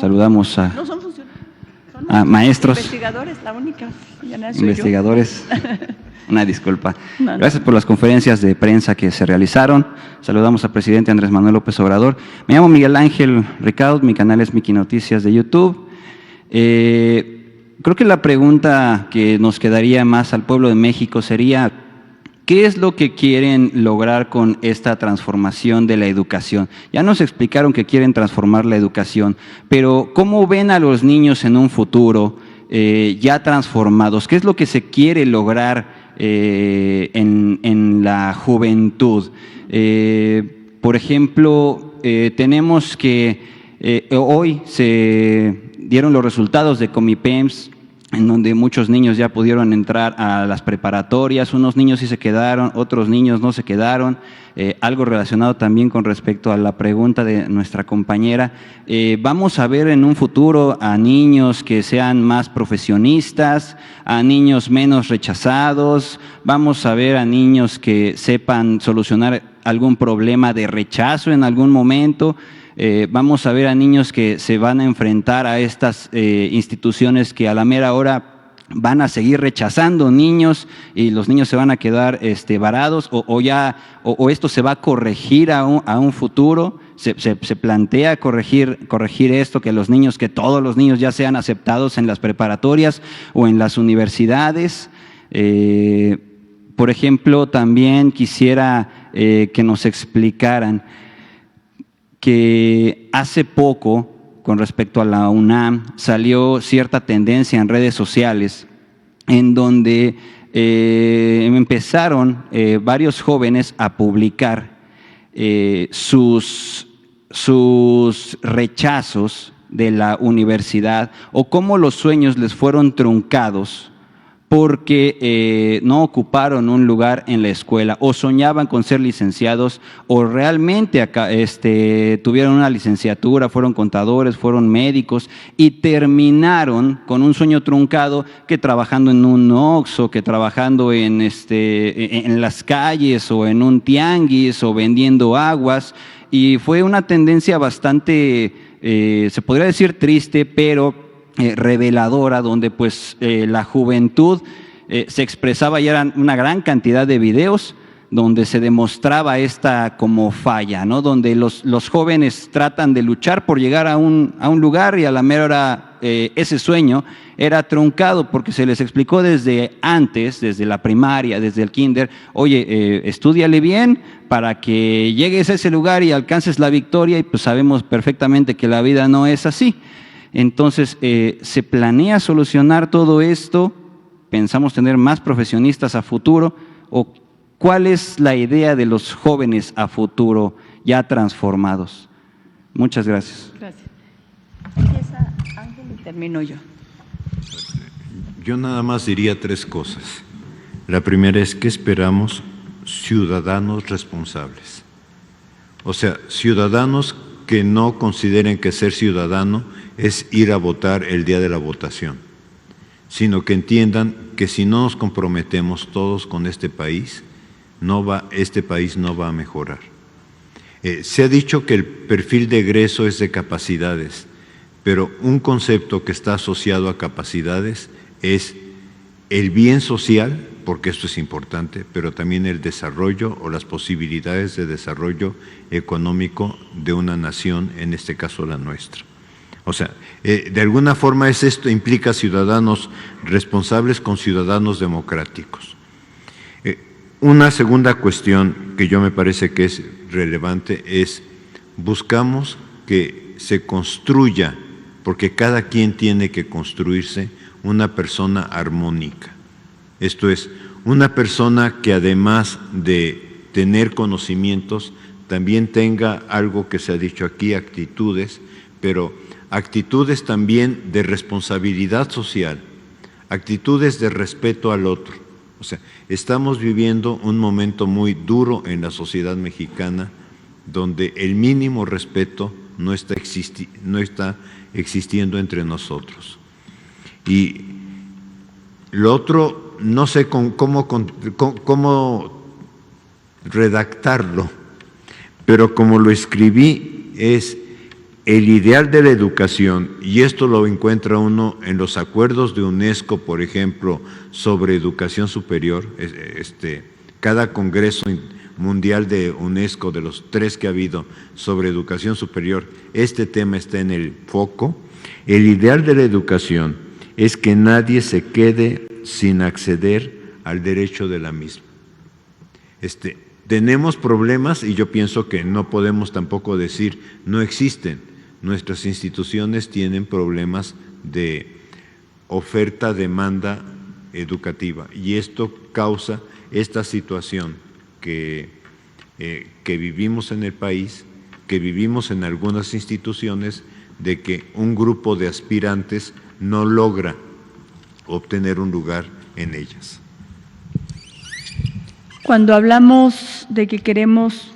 Saludamos a, no son funcionarios, son a maestros. Investigadores, la única. Ya no soy Investigadores. Una disculpa. No. Gracias por las conferencias de prensa que se realizaron. Saludamos al presidente Andrés Manuel López Obrador. Me llamo Miguel Ángel Ricaud, mi canal es Miki Noticias de YouTube. Creo que la pregunta que nos quedaría más al pueblo de México sería, ¿qué es lo que quieren lograr con esta transformación de la educación? Ya nos explicaron que quieren transformar la educación, pero ¿cómo ven a los niños en un futuro ya transformados? ¿Qué es lo que se quiere lograr en la juventud? Por ejemplo, tenemos que hoy se dieron los resultados de Comipems, en donde muchos niños ya pudieron entrar a las preparatorias, unos niños sí se quedaron, otros niños no se quedaron, algo relacionado también con respecto a la pregunta de nuestra compañera. Vamos a ver en un futuro a niños que sean más profesionistas, a niños menos rechazados, vamos a ver a niños que sepan solucionar algún problema de rechazo en algún momento. Vamos a ver a niños que se van a enfrentar a estas instituciones que a la mera hora van a seguir rechazando niños y los niños se van a quedar varados o esto se va a corregir a un futuro. Se plantea corregir esto, que todos los niños ya sean aceptados en las preparatorias o en las universidades. Por ejemplo, también quisiera que nos explicaran que hace poco con respecto a la UNAM, salió cierta tendencia en redes sociales en donde empezaron varios jóvenes a publicar sus rechazos de la universidad o cómo los sueños les fueron truncados porque no ocuparon un lugar en la escuela o soñaban con ser licenciados o realmente tuvieron una licenciatura, fueron contadores, fueron médicos y terminaron con un sueño truncado que trabajando en un Oxxo, que trabajando en las calles o en un tianguis o vendiendo aguas, y fue una tendencia bastante, se podría decir triste, pero reveladora, donde pues la juventud se expresaba y eran una gran cantidad de videos donde se demostraba esta como falla, ¿no? Donde los jóvenes tratan de luchar por llegar a un lugar y a la mera hora ese sueño era truncado porque se les explicó desde antes, desde la primaria, desde el kinder, oye, estúdiale bien para que llegues a ese lugar y alcances la victoria, y pues sabemos perfectamente que la vida no es así. Entonces, ¿se planea solucionar todo esto? ¿Pensamos tener más profesionistas a futuro? ¿O cuál es la idea de los jóvenes a futuro ya transformados? Muchas gracias. Gracias. Empieza Ángel y termino yo. Yo nada más diría tres cosas. La primera es que esperamos ciudadanos responsables. O sea, ciudadanos que no consideren que ser ciudadano es ir a votar el día de la votación, sino que entiendan que si no nos comprometemos todos con este país no va a mejorar. Se ha dicho que el perfil de egreso es de capacidades, pero un concepto que está asociado a capacidades es el bien social, porque esto es importante, pero también el desarrollo o las posibilidades de desarrollo económico de una nación, en este caso la nuestra. O sea, de alguna forma esto implica ciudadanos responsables con ciudadanos democráticos. Una segunda cuestión que yo me parece que es relevante es buscamos que se construya, porque cada quien tiene que construirse una persona armónica. Esto es, una persona que además de tener conocimientos, también tenga algo que se ha dicho aquí, actitudes, pero actitudes también de responsabilidad social, actitudes de respeto al otro. O sea, estamos viviendo un momento muy duro en la sociedad mexicana donde el mínimo respeto no está existiendo entre nosotros. Y lo otro, no sé cómo redactarlo, pero como lo escribí es el ideal de la educación, y esto lo encuentra uno en los acuerdos de UNESCO, por ejemplo, sobre educación superior. Cada congreso mundial de UNESCO, de los 3 que ha habido sobre educación superior, este tema está en el foco. El ideal de la educación es que nadie se quede sin acceder al derecho de la misma. Tenemos problemas y yo pienso que no podemos tampoco decir no existen. Nuestras instituciones tienen problemas de oferta-demanda educativa y esto causa esta situación que vivimos en el país, que vivimos en algunas instituciones, de que un grupo de aspirantes no logra obtener un lugar en ellas. Cuando hablamos de que queremos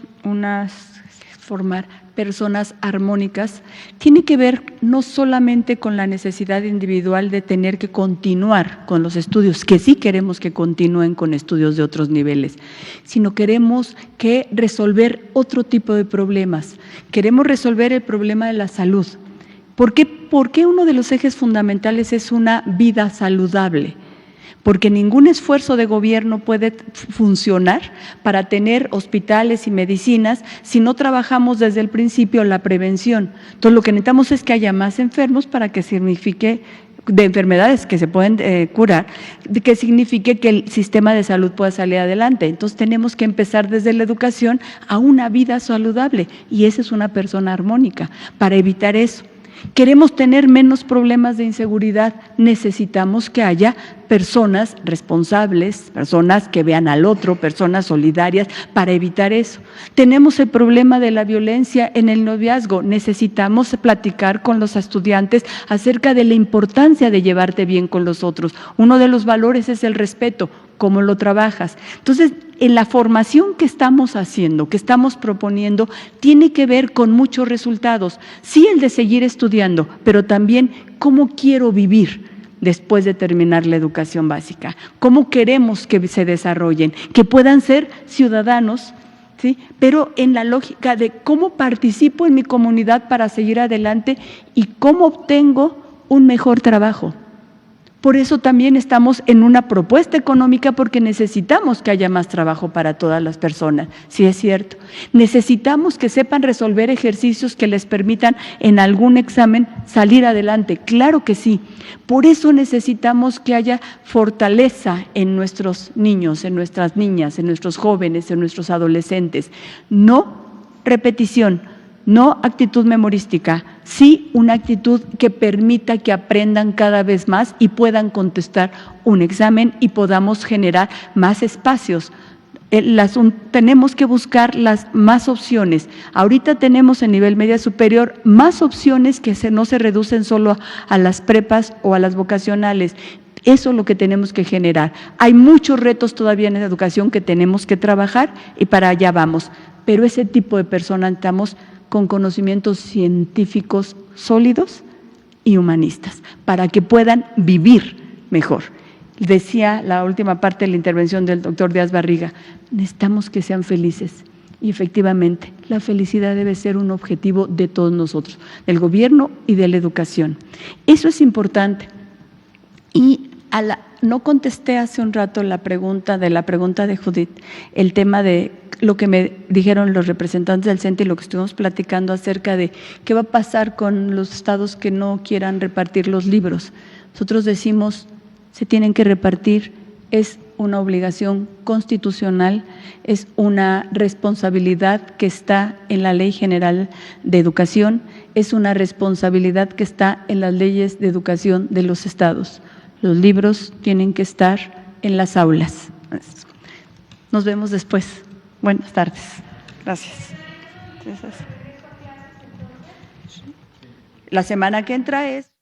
formar personas armónicas, tiene que ver no solamente con la necesidad individual de tener que continuar con los estudios, que sí queremos que continúen con estudios de otros niveles, sino queremos que resolver otro tipo de problemas. Queremos resolver el problema de la salud. ¿Por qué uno de los ejes fundamentales es una vida saludable? Porque ningún esfuerzo de gobierno puede funcionar para tener hospitales y medicinas si no trabajamos desde el principio la prevención. Entonces, lo que necesitamos es que haya más enfermos para que signifique, de enfermedades que se pueden curar, que signifique que el sistema de salud pueda salir adelante. Entonces, tenemos que empezar desde la educación a una vida saludable, y esa es una persona armónica, para evitar eso. Queremos tener menos problemas de inseguridad, necesitamos que haya personas responsables, personas que vean al otro, personas solidarias para evitar eso. Tenemos el problema de la violencia en el noviazgo, necesitamos platicar con los estudiantes acerca de la importancia de llevarte bien con los otros. Uno de los valores es el respeto. ¿Cómo lo trabajas? Entonces, en la formación que estamos haciendo, que estamos proponiendo, tiene que ver con muchos resultados. Sí, el de seguir estudiando, pero también cómo quiero vivir después de terminar la educación básica. Cómo queremos que se desarrollen, que puedan ser ciudadanos, ¿sí? Pero en la lógica de cómo participo en mi comunidad para seguir adelante y cómo obtengo un mejor trabajo. Por eso también estamos en una propuesta económica porque necesitamos que haya más trabajo para todas las personas, sí es cierto. Necesitamos que sepan resolver ejercicios que les permitan en algún examen salir adelante, claro que sí. Por eso necesitamos que haya fortaleza en nuestros niños, en nuestras niñas, en nuestros jóvenes, en nuestros adolescentes. No repetición, no actitud memorística, sí una actitud que permita que aprendan cada vez más y puedan contestar un examen y podamos generar más espacios. Tenemos que buscar las más opciones. Ahorita tenemos en nivel media superior más opciones que no se reducen solo a las prepas o a las vocacionales. Eso es lo que tenemos que generar. Hay muchos retos todavía en la educación que tenemos que trabajar y para allá vamos. Pero ese tipo de personas estamos con conocimientos científicos sólidos y humanistas, para que puedan vivir mejor. Decía la última parte de la intervención del doctor Díaz Barriga, necesitamos que sean felices. Y efectivamente, la felicidad debe ser un objetivo de todos nosotros, del gobierno y de la educación. Eso es importante. Y no contesté hace un rato la pregunta de Judith, el tema de lo que me dijeron los representantes del CENTE y lo que estuvimos platicando acerca de qué va a pasar con los estados que no quieran repartir los libros. Nosotros decimos, se tienen que repartir, es una obligación constitucional, es una responsabilidad que está en la Ley General de Educación, es una responsabilidad que está en las leyes de educación de los estados. Los libros tienen que estar en las aulas. Nos vemos después. Buenas tardes. Gracias. La semana que entra es…